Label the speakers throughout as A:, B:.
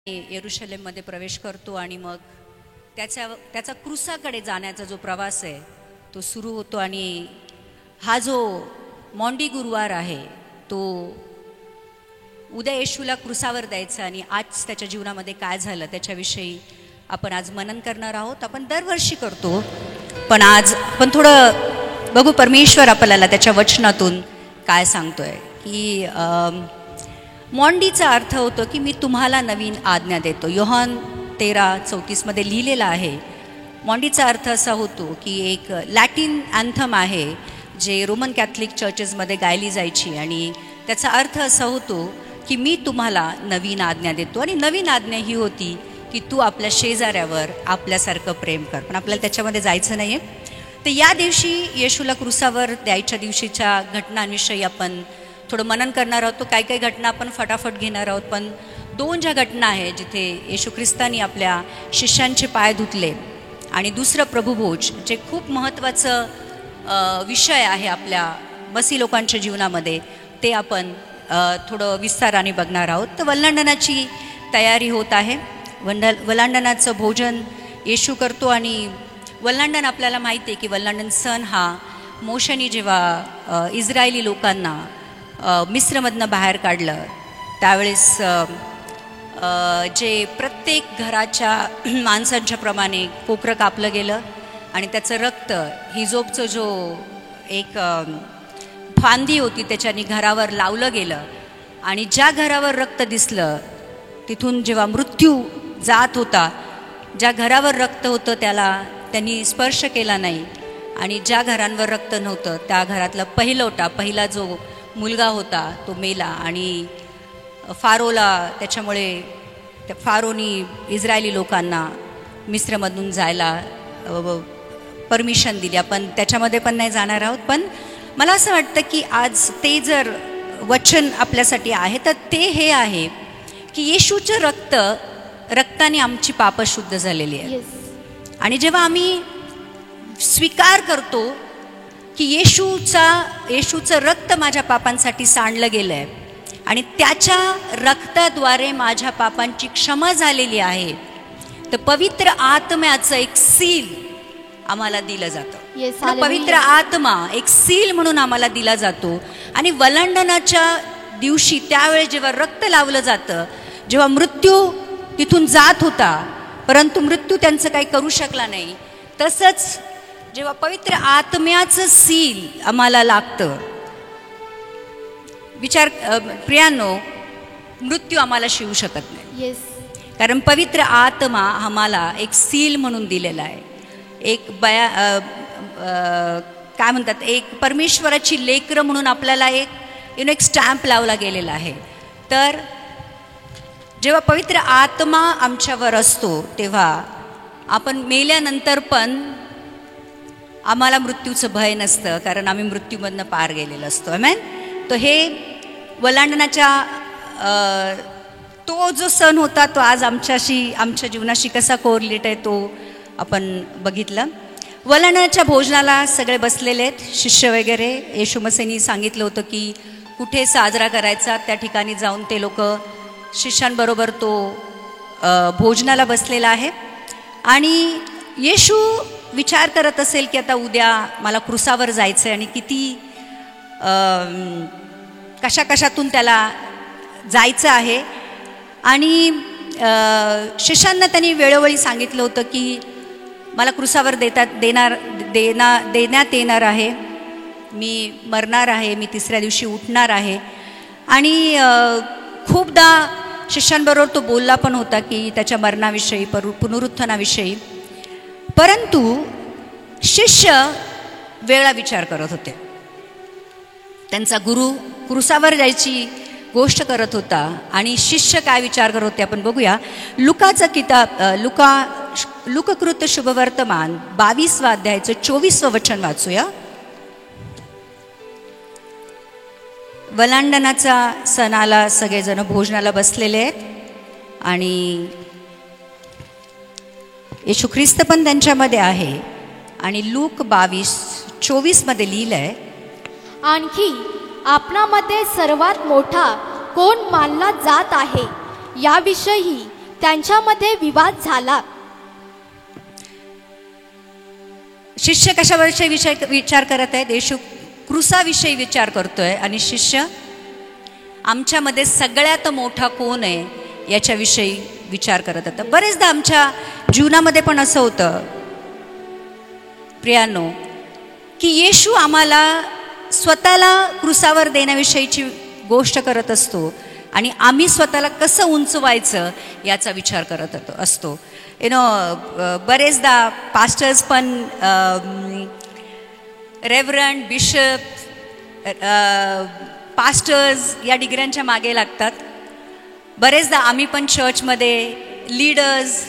A: येरुशलेममध्ये प्रवेश करतो आणि मग त्याचा क्रूसाकडे जाण्याचा जो प्रवास आहे तो सुरू होतो. आणि हा जो मॉन्डी गुरुवार आहे तो उद्या येशूला क्रूसावर द्यायचा आणि आज त्याच्या जीवनामध्ये काय झालं त्याच्याविषयी आपण आज मनन करणार आहोत. आपण दरवर्षी करतो, पण आज आपण थोडं बघू परमेश्वर आपल्याला त्याच्या वचनातून काय सांगतोय. की मॉन्डीचा अर्थ होतो की मी तुम्हाला नवीन आज्ञा देतो. योहान 13:34 मध्ये लिहिलेला आहे. मॉन्डीचा अर्थ असा होतो की एक लॅटिन अँथम आहे जे रोमन कॅथलिक चर्चेसमध्ये गायली जायची आणि त्याचा अर्थ असा होतो की मी तुम्हाला नवीन आज्ञा देतो. आणि नवीन आज्ञा ही होती की तू आपल्या शेजाऱ्यावर आपल्यासारखं प्रेम कर. पण आपल्याला त्याच्यामध्ये जायचं नाही आहे. तर या दिवशी येशूला क्रूसावर द्यायच्या दिवशीच्या घटनांविषयी आपण थोडं मनन करणार आहोत. काही काही घटना आपण फटाफट घेणार आहोत, पण दोन ज्या घटना आहेत जिथे येशू ख्रिस्तानी आपल्या शिष्यांचे पाय धुतले आणि दुसरं प्रभुभोज जे खूप महत्त्वाचं विषय आहे आपल्या मसी लोकांच्या जीवनामध्ये, ते आपण थोडं विस्ताराने बघणार आहोत. तर वल्हांडणाची तयारी होत आहे. वल्हांडणाचं भोजन येशू करतो आणि वल्हांडण आपल्याला माहिती आहे की वल्हांडण सण हा मोशेनी जेव्हा इस्रायली लोकांना मिस्रमधनं बाहेर काढलं त्यावेळेस जे प्रत्येक घराच्या माणसांच्या प्रमाणे कोकरं कापलं गेलं आणि त्याचं रक्त हिजोबचं जो एक फांदी होती त्याच्याने घरावर लावलं गेलं. आणि ज्या घरावर रक्त दिसलं तिथून जेव्हा मृत्यू जात होता, ज्या घरावर रक्त होतं त्याला त्यांनी स्पर्श केला नाही. आणि ज्या घरांवर रक्त नव्हतं त्या घरातला पहिला जो मुलगा होता तो मेला. आणि फारोला त्याच्यामुळे फारोनी इस्रायली लोकांना मिस्रमधून जायला परमिशन दिली. आपण त्याच्यामध्ये पण नाही जाणार आहोत, पण मला असं वाटतं की आज ते जर वचन आपल्यासाठी आहे तर ते हे आहे की येशूचं रक्ताने आमची पापं शुद्ध झालेली आहे. आणि जेव्हा आम्ही स्वीकार करतो की येशूचं रक्त माझ्या पापांसाठी सांडलं गेलं आहे आणि त्याच्या रक्ताद्वारे माझ्या पापांची क्षमा झालेली आहे, तर पवित्र आत्म्याचं एक सील आम्हाला दिलं जातं. पवित्र आत्मा एक सील म्हणून आम्हाला दिला जातो. आणि वल्हांडणाच्या दिवशी त्यावेळेस जेव्हा रक्त लावलं जातं, जेव्हा मृत्यू तिथून जात होता परंतु मृत्यू त्यांचं काही करू शकला नाही, तसंच जेव्हा पवित्र आत्म्याचं सील आम्हाला लागतं, प्रियांनो, मृत्यू आम्हाला शिवू शकत नाही. कारण पवित्र आत्मा आम्हाला एक सील म्हणून दिलेला आहे. एक काय म्हणतात, एक परमेश्वराची लेकरं म्हणून आपल्याला एक स्टॅम्प लावला गेलेला आहे. तर जेव्हा पवित्र आत्मा आमच्यावर असतो तेव्हा आपण मेल्यानंतर पण आम्हाला मृत्यूचं भय नसतं, कारण आम्ही मृत्यूमधनं पार गेलेलो असतो. आमेन. तो हे वल्हांडणाच्या तो जो सण होता तो आज आमच्या जीवनाशी कसा कोरिलेट आहे तो आपण बघितलं. वल्हांडणाच्या भोजनाला सगळे बसलेले आहेत, शिष्य वगैरे. येशू मसीहनी सांगितलं होतं की कुठे साजरा करायचा त्या ठिकाणी जाऊन ते लोक शिष्यांबरोबर तो भोजनाला बसलेला आहे. आणि येशू विचार करत असेल की आता उद्या मला क्रूसावर जायचं आहे आणि किती कशातून त्याला जायचं आहे. आणि शिष्यांना त्यांनी वेळोवेळी सांगितलं होतं की मला क्रूसावर देण्यात येणार आहे, मी मरणार आहे, मी तिसऱ्या दिवशी उठणार आहे. आणि खूपदा शिष्यांबरोबर तो बोलला पण होता की त्याच्या मरणाविषयी, पुनरुत्थानाविषयी. परंतु शिष्य वेगळा विचार करत होते. त्यांचा गुरु क्रूसावर जायची गोष्ट करत होता आणि शिष्य काय विचार करत होते आपण बघूया. लुकाचा किताब लुककृत शुभवर्तमान 22 अध्यायाचं 24 वचन वाचूया. वल्हांडणाचा सणाला सगळेजण भोजनाला बसलेले आहेत आणि येशू ख्रिस्त पण त्यांच्यामध्ये आहे. आणि लूक 22:24 मध्ये लिहिलंय,
B: आणखी आपणामध्ये सर्वात मोठा कोण मानला जात आहे याविषयी त्यांच्यामध्ये विवाद झाला.
A: शिष्य कशाविषयी विचार करत आहेत? येशू क्रूसाविषयी विचार करतोय आणि शिष्य आमच्यामध्ये सगळ्यात मोठा कोण आहे याच्याविषयी विचार करत होता. बरेचदा आमच्या जीवनामध्ये पण असं होतं प्रियांनो की येशू आम्हाला स्वतःला क्रूसावर देण्याविषयीची गोष्ट करत असतो आणि आम्ही स्वतःला कसं उंचवायचं याचा विचार करत असतो. बरेचदा पास्टर्स पण रेव्हरंड, बिशप, पास्टर्स या डिग्र्यांच्या मागे लागतात. बरेचदा आम्ही पण चर्चमध्ये लीडर्स,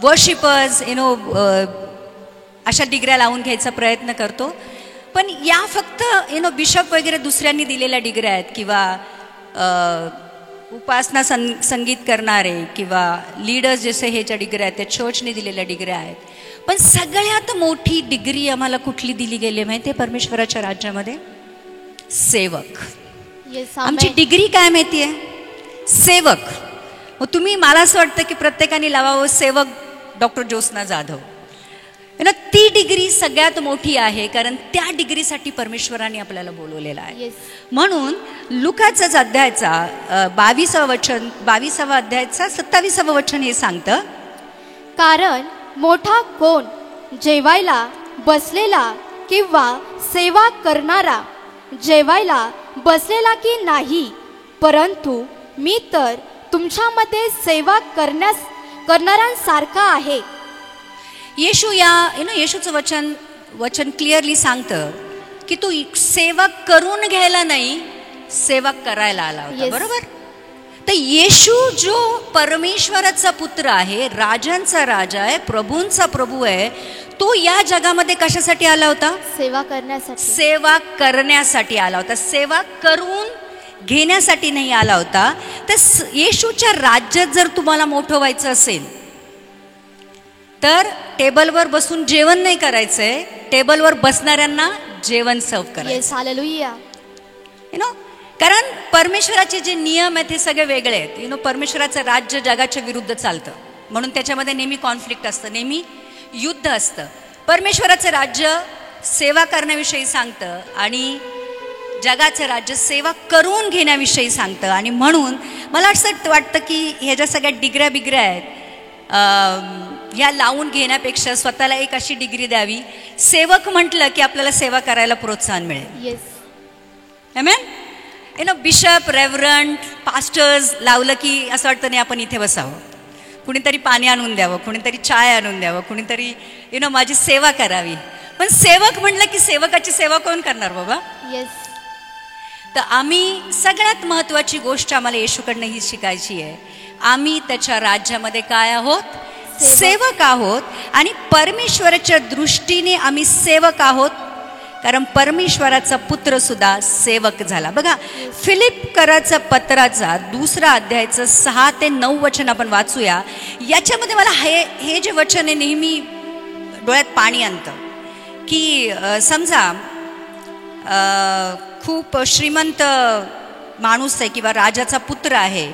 A: वर्शिपर्स अशा डिग्र्या लावून घ्यायचा प्रयत्न करतो. पण या फक्त बिशप वगैरे दुसऱ्यांनी दिलेल्या डिग्र्या आहेत किंवा उपासना संगीत करणारे किंवा लीडर्स जसे हे ज्या डिग्र्या आहेत त्या चर्चने दिलेल्या डिग्र्या आहेत. पण सगळ्यात मोठी डिग्री आम्हाला कुठली दिली गेली माहिती आहे परमेश्वराच्या राज्यामध्ये? सेवक. आमची डिग्री काय माहिती आहे? सेवक. मग तुम्ही, मला असं वाटतं की प्रत्येकाने लावावं सेवक डॉक्टर ज्योत्स्ना जाधव. ती डिग्री सगळ्यात मोठी आहे कारण त्या डिग्रीसाठी परमेश्वराने आपल्याला बोलवलेलं आहे. म्हणून लुकाचाच अध्यायाचा 22 अध्यायाचा 27 वचन हे सांगतं,
B: कारण मोठा कोण जेवायला बसलेला किंवा सेवा करणारा जेवायला बसलेला की नाही, परंतु मी तर तुमच्यामध्ये सेवा करणाऱ्यांसारखा आहे.
A: येशू येशूचं वचन क्लिअरली सांगतं की तू सेवा करून घ्यायला नाही, सेवा करायला आला होता. बरोबर? तर येशू जो परमेश्वराचा पुत्र आहे, राजांचा राजा आहे, प्रभूंचा प्रभू आहे, तो या जगामध्ये कशासाठी आला होता?
B: सेवा करण्यासाठी.
A: सेवा करण्यासाठी आला होता. सेवा करून घेण्यासाठी नाही आला होता. तर येशूच्या राज्यात जर तुम्हाला मोठं व्हायचं असेल तर टेबलवर बसून जेवण नाही करायचंय, टेबलवर बसणाऱ्यांना जेवण सर्व करायचं.
B: हालेलुया.
A: कारण परमेश्वराचे जे नियम आहेत हे सगळे वेगळे आहेत. परमेश्वराचं राज्य जगाच्या विरुद्ध चालतं, म्हणून त्याच्यामध्ये नेहमी कॉन्फ्लिक्ट असतं, नेहमी युद्ध असतं. परमेश्वराचं राज्य सेवा करण्याविषयी सांगतं आणि जगाचं राज्य सेवा करून घेण्याविषयी सांगतं. आणि म्हणून मला असं वाटतं की ह्या ज्या सगळ्या डिग्र्या बिग्र्या आहेत ह्या लावून घेण्यापेक्षा स्वतःला एक अशी डिग्री द्यावी, सेवक म्हटलं की आपल्याला सेवा करायला प्रोत्साहन मिळेल. आमेन. बिशप, रेव्हरंड, पास्टर्स लावलं की असं वाटतं नाही आपण इथे बसावं, कुणीतरी पाणी आणून द्यावं, कुणीतरी चाय आणून द्यावं, कुणीतरी माझी सेवा करावी. पण सेवक म्हटलं की सेवकाची सेवा कोण करणार बाबा? तर आम्ही सगळ्यात महत्वाची गोष्ट आम्हाला येशूकडनं ही शिकायची आहे. आम्ही त्याच्या राज्यामध्ये काय आहोत? सेवक आहोत. आणि परमेश्वराच्या दृष्टीने आम्ही सेवक आहोत कारण परमेश्वराचा पुत्र सुद्धा सेवक झाला. बघा, फिलिपकराचा पत्राचा 2 अध्यायाचं 6 ते 9 वचन आपण वाचूया. याच्यामध्ये मला हे जे वचन आहे नेहमी डोळ्यात पाणी आणतं की समजा खूप श्रीमंत माणूस आहे किंवा राजाचा पुत्र आहे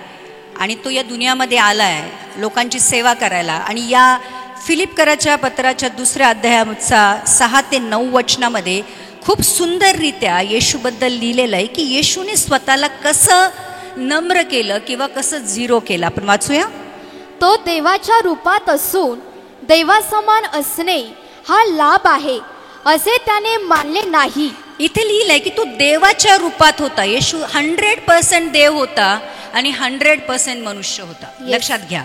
A: आणि तो या दुनियामध्ये आला आहे लोकांची सेवा करायला. आणि या फिलिपकराच्या पत्राच्या 2 अध्यायाचा 6 ते 9 वचनामध्ये खूप सुंदररित्या येशूबद्दल लिहिलेलं आहे की येशूने स्वतःला कसं नम्र केलं किंवा कसं झिरो केलं. आपण वाचूया.
B: तो देवाच्या रूपात असून देवासमान असणे हा लाभ आहे असे त्याने मानले नाही.
A: इथे लिहिलंय की तो देवाच्या रूपात होता. येशू 100% देव होता आणि 100% मनुष्य होता. लक्षात घ्या,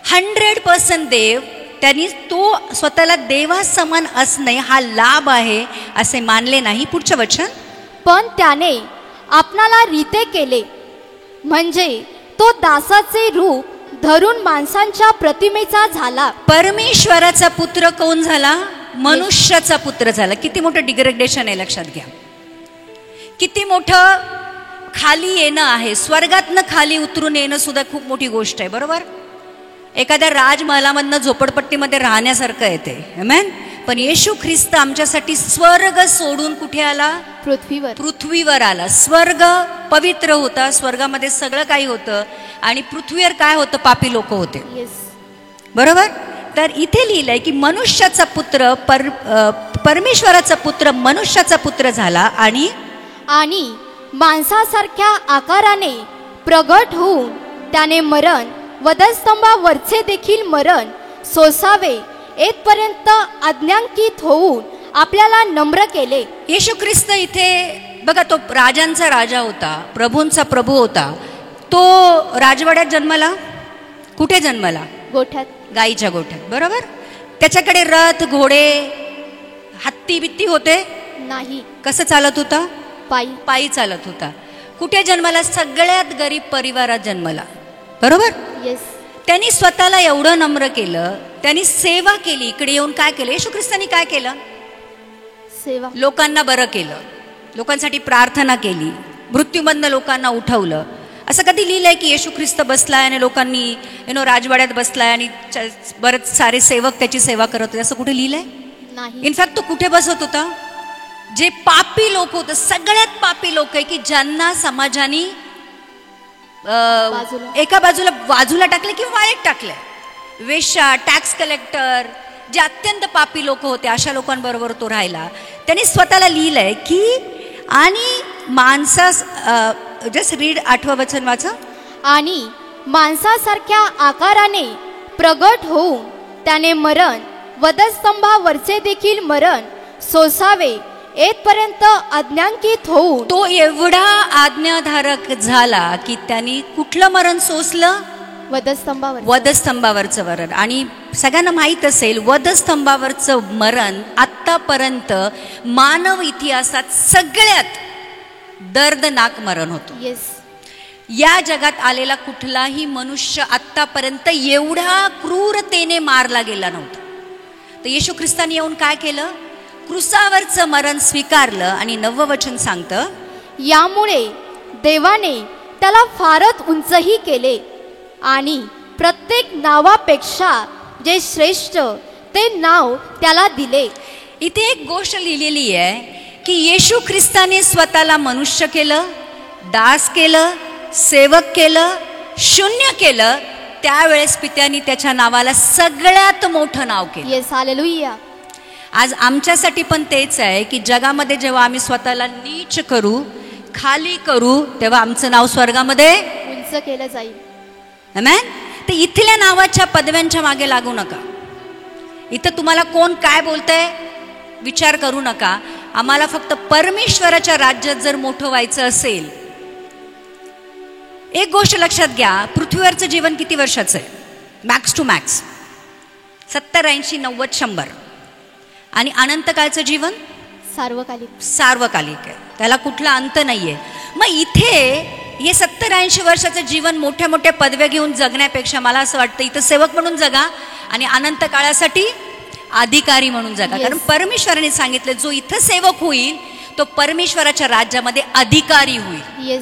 A: 100% देव. त्यांनी तो स्वतःला देवासमान असणे हा लाभ आहे असे मानले नाही. पुढचं वचन,
B: पण त्याने आपणाला रीते केले म्हणजे तो दासाचे रूप धरून माणसांच्या प्रतिमेचा झाला.
A: परमेश्वराचा पुत्र कोण झाला? मनुष्याचा पुत्र झाला. किती मोठं डिग्रेडेशन आहे लक्षात घ्या. किती मोठं खाली येणं आहे. स्वर्गातनं खाली उतरून येणं सुद्धा खूप मोठी गोष्ट आहे. बरोबर? एखाद्या राजमहालामधनं झोपडपट्टीमध्ये राहण्यासारखं येते. आमेन. पण येशू ख्रिस्त आमच्यासाठी स्वर्ग सोडून कुठे आला? पृथ्वीवर आला. स्वर्ग पवित्र होता, स्वर्गामध्ये सगळं काही होतं, आणि पृथ्वीवर काय होतं? पापी लोक होते. बरोबर. तर इथे लिहिलंय की मनुष्याचा पुत्र परमेश्वराचा पुत्र मनुष्याचा पुत्र झाला आणि
B: माणसासारख्या आकाराने प्रगट होऊन त्याने मरण, वधस्तंभावरचे देखील मरण सोसावे येथपर्यंत आज्ञांकित होऊन आपल्याला नम्र केले.
A: येशू ख्रिस्त इथे बघा, तो राजांचा राजा होता, प्रभूंचा प्रभू होता. तो राजवाड्यात जन्माला. कुठे जन्माला?
B: गोठ्यात,
A: गाईच्या गोठ्यात. बरोबर. त्याच्याकडे रथ, घोडे, हत्ती बित्ती होते?
B: नाही.
A: कसं चालत होता? पायी चालत होता. कुठे जन्माला? सगळ्यात गरीब परिवारात जन्माला. बरोबर. त्यांनी स्वतःला एवढं नम्र केलं, त्यांनी सेवा केली. इकडे येऊन काय केलं? येशू ख्रिस्तांनी काय केलं?
B: सेवा.
A: लोकांना बरं केलं, लोकांसाठी प्रार्थना केली, मृत्यूमधनं लोकांना उठवलं. असं कधी लिहिलंय की येशू ख्रिस्त बसलाय आणि लोकांनी राजवाड्यात बसलाय आणि बरेच सारे सेवक त्याची सेवा करत होते? असं कुठे लिहिलंय?
B: नाही.
A: इनफॅक्ट तो कुठे बसत होता? जे पापी लोक होते, सगळ्यात पापी लोक आहे की ज्यांना समाजाने एका बाजूला टाकले किंवा वाळेत टाकले. वेश्या, टॅक्स कलेक्टर, जे अत्यंत पापी लोक होते, अशा लोकांबरोबर तो राहिला. त्यांनी स्वतःला लिहिलंय की आणि माणसास जस्ट रीड 8वं वचन वाचा.
B: आणि माणसासारख्या आकाराने प्रगट होऊन त्याने मरण, वधस्तंभावरचे देखील मरण सोसावे येथपर्यंत आज्ञांकित होऊन.
A: तो एवढा आज्ञाधारक झाला की त्यांनी कुठलं मरण सोसलं? वधस्तंभावरचं मरण. आणि सगळ्यांना माहीत असेल, वधस्तंभावरचं मरण आत्तापर्यंत मानव इतिहासात सगळ्यात दर्दनाक मरण होतं. या जगात आलेला कुठलाही मनुष्य आत्तापर्यंत एवढा क्रूरतेने मारला गेला नव्हता. तर येशू ख्रिस्ताने येऊन काय केलं? क्रुसावरचं मरण स्वीकारलं. आणि 9वं वचन सांगतं,
B: यामुळे देवाने त्याला फारच उंचही केले आणि प्रत्येक नावापेक्षा जे श्रेष्ठ ते नाव त्याला दिले.
A: इथे एक गोष्ट लिहिलेली आहे की येशू ख्रिस्ताने स्वतःला मनुष्य केलं, दास केलं, सेवक केलं, शून्य केलं. त्यावेळेस पित्याने त्याच्या नावाला सगळ्यात मोठं नाव केलं.
B: हालेलुया.
A: आज आमच्यासाठी पण तेच आहे की जगामध्ये जेव्हा आम्ही स्वतःला नीच करू, खाली करू, तेव्हा आमचं नाव स्वर्गामध्ये
B: उंच केलं जाईल.
A: आमेन. तर इथल्या नावाच्या पदव्यांच्या मागे लागू नका. इथं तुम्हाला कोण काय बोलतंय विचार करू नका. आम्हाला फक्त परमेश्वराच्या राज्यात जर मोठं व्हायचं असेल, एक गोष्ट लक्षात घ्या, पृथ्वीवरचं जीवन किती वर्षाचं आहे? Max to max 70, 80, 90, 100. आणि अनंतकाळचं जीवन सार्वकालिक आहे, त्याला कुठला अंत नाहीये. मग इथे हे 70-80 वर्षाचं जीवन मोठ्या मोठ्या पदव्या घेऊन जगण्यापेक्षा मला असं वाटतं इथं सेवक म्हणून जगा आणि अनंत काळासाठी अधिकारी म्हणून जगा. कारण परमेश्वराने सांगितलं, जो इथं सेवक होईल तो परमेश्वराच्या राज्यामध्ये अधिकारी होईल.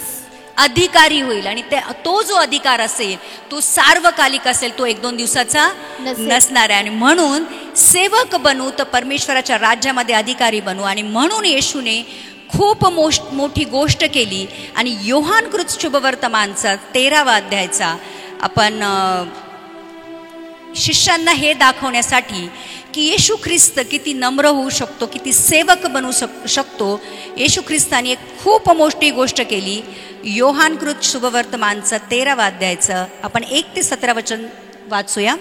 A: अधिकारी होईल. आणि तो जो अधिकार असेल तो सार्वकालिक असेल, तो 1-2 दिवसाचा नसणार आहे. आणि म्हणून सेवक बनू तर परमेश्वराच्या राज्यामध्ये अधिकारी बनू. आणि म्हणून येशूने खूप मोठी गोष्ट केली. आणि योहानकृत शुभवर्तमानचा 13वा अध्यायचा आपण शिष्यांना हे दाखवण्यासाठी की येशू ख्रिस्त किती नम्र होऊ शकतो, किती सेवक बनू शकतो. येशू ख्रिस्ताने एक खूप मोठी गोष्ट केली. योहानकृत शुभवर्तमानचा 13वा अध्यायचं आपण 1 ते 17 वचन वाचूया.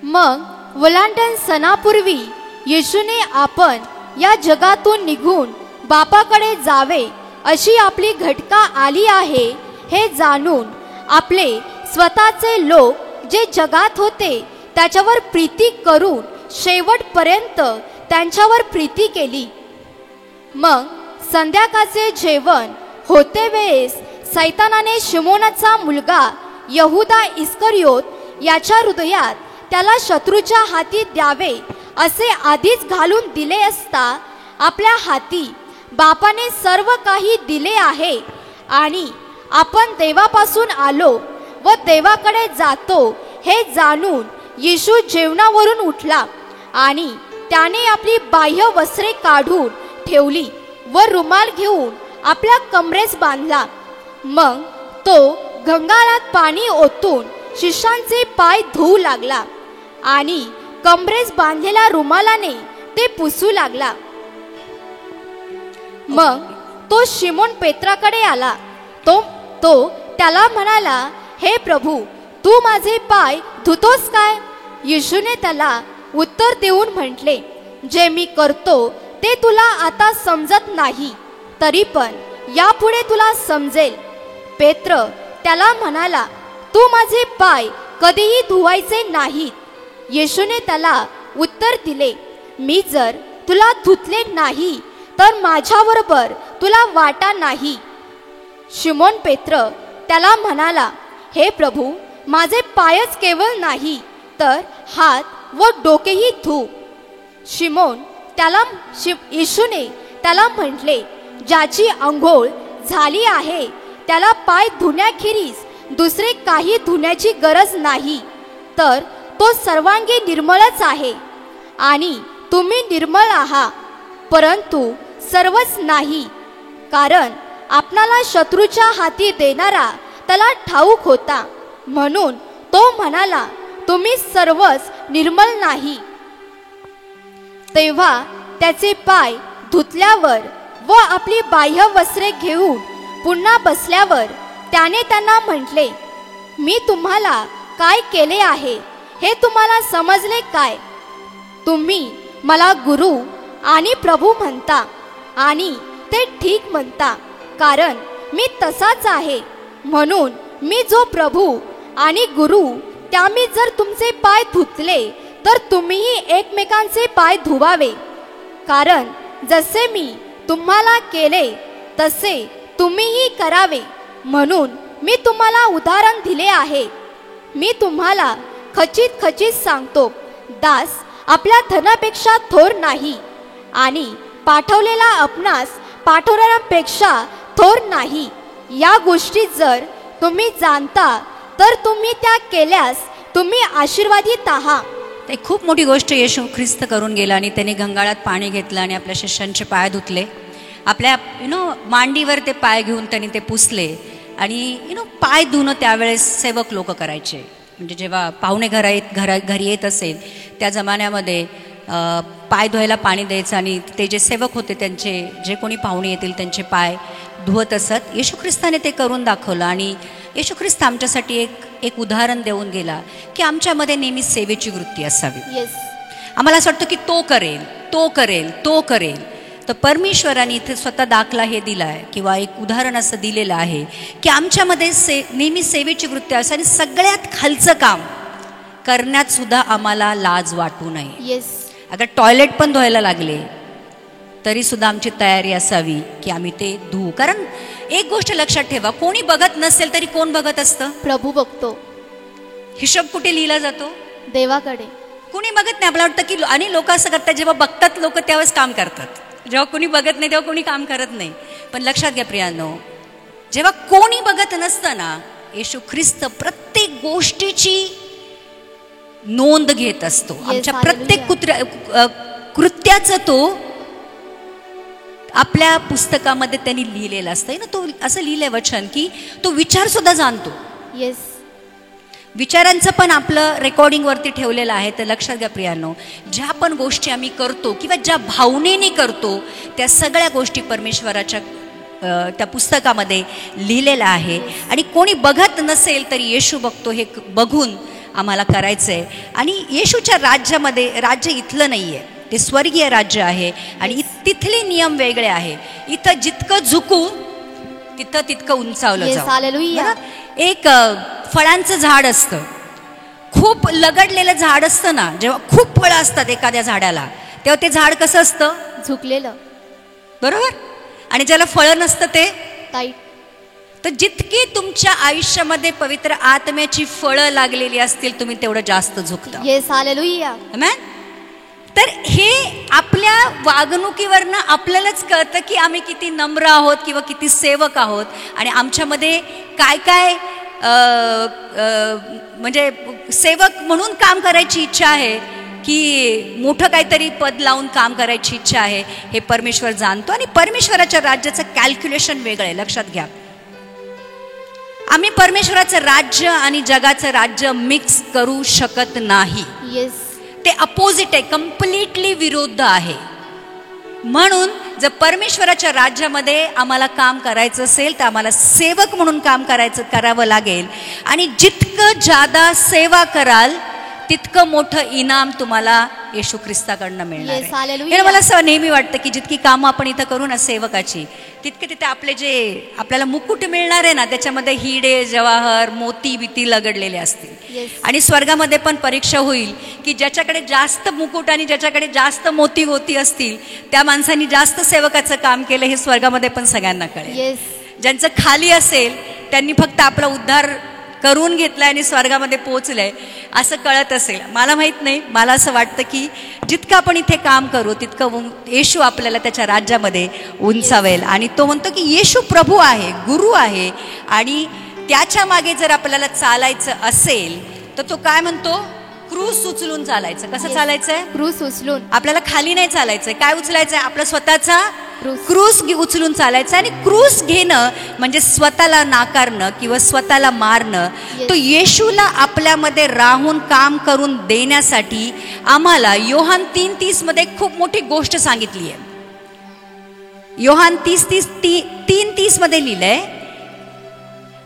B: मग वलांडण सणापूर्वी येशूने आपण या जगातून निघून बापाकडे जावे अशी आपली घटका आली आहे हे जाणून आपले स्वतःचे लोक जे जगात होते त्याच्यावर प्रीती करून शेवटपर्यंत त्यांच्यावर प्रीती केली. मग संध्याकाळचे जेवण होते वेळेस सैतानाने शिमोनाचा मुलगा यहुदा इस्करियोत याच्या हृदयात त्याला शत्रूच्या हाती द्यावे असे आधीच घालून दिले असता आपल्या हाती बापाने सर्व काही दिले आहे आणि आपण देवापासून आलो व देवाकडे जातो हे जाणून येशू जेवणावरून उठला आणि त्याने आपली बाह्य वस्त्रे काढून ठेवली व रुमाल घेऊन आपल्या कमरेस बांधला. मग तो गंगाळात पाणी ओतून शिष्यांचे पाय धुवू लागला आणि कमरेस बांधलेल्या रुमालाने ते पुसू लागला. मग तो शिमोन पेत्राकडे आला. तो त्याला म्हणाला, हे प्रभू, तू माझे पाय धुतोस काय? येशूने त्याला उत्तर देऊन म्हटले, जे मी करतो ते तुला आता समजत नाही, तरी पण यापुढे तुला समजेल. पेत्र त्याला म्हणाला, तू माझे पाय कधीही धुवायचे नाहीत. येशूने त्याला उत्तर दिले, मी जर तुला धुतले नाही तर माझ्याबरोबर तुला वाटा नाही. शिमोन पेत्र त्याला म्हणाला, हे प्रभू, माझे पायच केवळ नाही तर हात व डोकेही धु. येशूने त्याला म्हटले, ज्याची आंघोळ झाली आहे त्याला पाय धुण्याखेरीज दुसरे काही धुण्याची गरज नाही, तर तो सर्वांगी निर्मळच आहे. आणि तुम्ही निर्मळ आहात, परंतु सर्वच नाही, कारण आपणाला शत्रूच्या हाती देणारा त्याला ठाऊक होता. म्हणून तो म्हणाला, तुम्ही सर्वच निर्मळ नाही. तेव्हा त्याचे पाय धुतल्यावर व आपली बाह्य वस्त्रे घेऊन पुन्हा बसल्यावर त्याने त्यांना म्हटले, मी तुम्हाला काय केले आहे हे तुम्हाला समजले काय? तुम्ही मला गुरु आणि प्रभू म्हणता, आणि ते ठीक म्हणता, कारण मी तसाच आहे. म्हणून मी जो प्रभू आणि गुरु, त्यामी जर तुमचे पाय धुतले तर तुम्हीही एकमेकांचे पाय धुवावे. कारण जसे मी तुम्हाला केले तसे तुम्हीही करावे, म्हणून मी तुम्हाला उदाहरण दिले आहे. मी तुम्हाला खचित खचित सांगतो, दास आपल्या धनापेक्षा थोर नाही, आणि पाठवलेला आपणास पाठवणाऱ्यांपेक्षा थोर नाही. या गोष्टी जर तुम्ही जाणता तर तुम्ही त्या केल्यास तुम्ही आशीर्वादित आहात.
A: ते खूप मोठी गोष्ट येशू ख्रिस्त करून गेला आणि त्याने गंगाळात पाणी घेतलं आणि आपल्या शिष्यांचे पाय धुतले. आपल्या मांडीवर ते पाय घेऊन त्यांनी ते पुसले. आणि पाय धुणं त्यावेळेस सेवक लोक करायचे. म्हणजे जेव्हा पाहुणे घरी येत असेल त्या जमान्यामध्ये पाय धुवायला पाणी द्यायचं आणि ते जे सेवक होते त्यांचे जे कोणी पाहुणे येतील त्यांचे पाय धुवत असत. येशू ख्रिस्ताने ते करून दाखवलं आणि येशू ख्रिस्त आमच्यासाठी एक उदाहरण देऊन गेला की आमच्यामध्ये नेहमी सेवेची वृत्ती असावी. आम्हाला असं वाटतं की तो करेल, तो करेल, तो करेल. तर परमेश्वराने इथे स्वतः दाखला हे दिला आहे किंवा एक उदाहरण असं दिलेलं आहे की आमच्यामध्ये नेहमी सेवेची वृत्ती असते आणि सगळ्यात खालचं काम करण्यात सुद्धा आम्हाला लाज वाटू नये. अगर टॉयलेट पण धुवायला लागले तरी सुद्धा आमची तयारी असावी की आम्ही ते धुवू. कारण एक गोष्ट लक्षात ठेवा, कोणी बघत नसेल तरी कोण बघत असतं?
B: प्रभू बघतो.
A: हिशोब कुठे लिहिला जातो?
B: देवाकडे.
A: कोणी बघत नाही. आपल्याला वाटतं की आणि लोक असं करतात, जेव्हा बघतात लोक त्यावेळेस काम करतात, जेव्हा कोणी बघत नाही तेव्हा कोणी काम करत नाही. पण लक्षात घ्या प्रियांनो, जेव्हा कोणी बघत नसतं ना, येशू ख्रिस्त प्रत्येक गोष्टीची नोंद घेत असतो. आमच्या प्रत्येक कृत्याचं तो आपल्या पुस्तकामध्ये त्यांनी लिहिलेलं असतं ना. तो असं लिहिलंय वचन की तो विचार सुद्धा जाणतो. विचारांचं पण आपलं रेकॉर्डिंग वरती ठेवलेलं आहे. तर लक्षात घ्या प्रियांनो, ज्या पण गोष्टी आम्ही करतो किंवा ज्या भावनेने करतो त्या सगळ्या गोष्टी परमेश्वराच्या त्या पुस्तकामध्ये लिहिलेलं आहे. आणि कोणी बघत नसेल तरी येशू बघतो, हे बघून आम्हाला करायचंय. आणि येशूच्या राज्यामध्ये राज्य इथलं नाहीये, ते स्वर्गीय राज्य आहे आणि तिथले नियम वेगळे आहे. इथं जितकं झुकू तितकं उंचावलं जाऊ. एक फळांचं झाड असतं, खूप लगडलेलं झाड असतं ना, जेव्हा खूप फळं असतात एखाद्या झाडाला तेव्हा ते झाड कसं असतं?
B: झुकलेलं,
A: बरोबर. आणि ज्याला फळं नसतं ते
B: टाईट.
A: तर जितकी तुमच्या आयुष्यामध्ये पवित्र आत्म्याची फळं लागलेली असतील तुम्ही तेवढं जास्त झुकता.
B: हालेलुया.
A: आमेन. तर हे आपल्या वागणुकीवरनं आपल्यालाच कळतं की आम्ही किती नम्र आहोत किंवा किती सेवक आहोत. आणि आमच्यामध्ये काय काय म्हणजे सेवक म्हणून काम करायची इच्छा आहे की मोठं काहीतरी पद लावून काम करायची इच्छा आहे, हे परमेश्वर जाणतो. आणि परमेश्वराच्या राज्याचं कॅल्क्युलेशन वेगळं आहे, लक्षात घ्या. आम्ही परमेश्वराचं राज्य आणि जगाचं राज्य मिक्स करू शकत नाही. ते अपोजिट आहे, कम्प्लिटली विरुद्ध आहे. म्हणून जर परमेश्वराच्या राज्यामध्ये आम्हाला काम करायचं असेल तर आम्हाला सेवक म्हणून काम करावं लागेल. आणि जितकं जादा सेवा कराल तितकं मोठं इनाम तुम्हाला येशू ख्रिस्ताकडनं मिळणार आहे. मला असं नेहमी वाटतं की जितकी कामं आपण इथं करू ना सेवकाची, तितके तिथे आपले जे आपल्याला मुकुट मिळणार आहे ना, त्याच्यामध्ये हिडे जवाहर मोती बिती लगडलेले असतील. आणि स्वर्गामध्ये पण परीक्षा होईल की ज्याच्याकडे जास्त मुकुट आणि ज्याच्याकडे जास्त मोती असतील त्या माणसांनी जास्त सेवकाचं काम केलं हे स्वर्गामध्ये पण सगळ्यांना कळेल. ज्यांचं खाली असेल त्यांनी फक्त आपला उद्धार करून घेतलाय आणि स्वर्गामध्ये पोहोचलंय असं कळत असेल. मला माहित नाही, मला असं वाटतं की जितकं आपण इथे काम करू तितकं येशू आपल्याला त्याच्या राज्यामध्ये उंचावेल. आणि तो म्हणतो की येशू प्रभू आहे, गुरु आहे. आणि त्याच्या मागे जर आपल्याला चालायचं असेल तर तो काय म्हणतो, क्रूस उचलून चालायचं. कसं चालायचंय? क्रूस उचलून. आपल्याला खाली नाही चालायचंय. काय उचलायचंय? आपला स्वतःचा क्रूस उचलून चालायचं. आणि क्रूस घेणं म्हणजे स्वतःला नाकारणं किंवा स्वतःला मारणं. तो येशूला आपल्यामध्ये राहून काम करून देण्यासाठी आम्हाला योहान 3:30 मध्ये खूप मोठी गोष्ट सांगितली आहे. योहान 3:30 मध्ये लिहिलंय,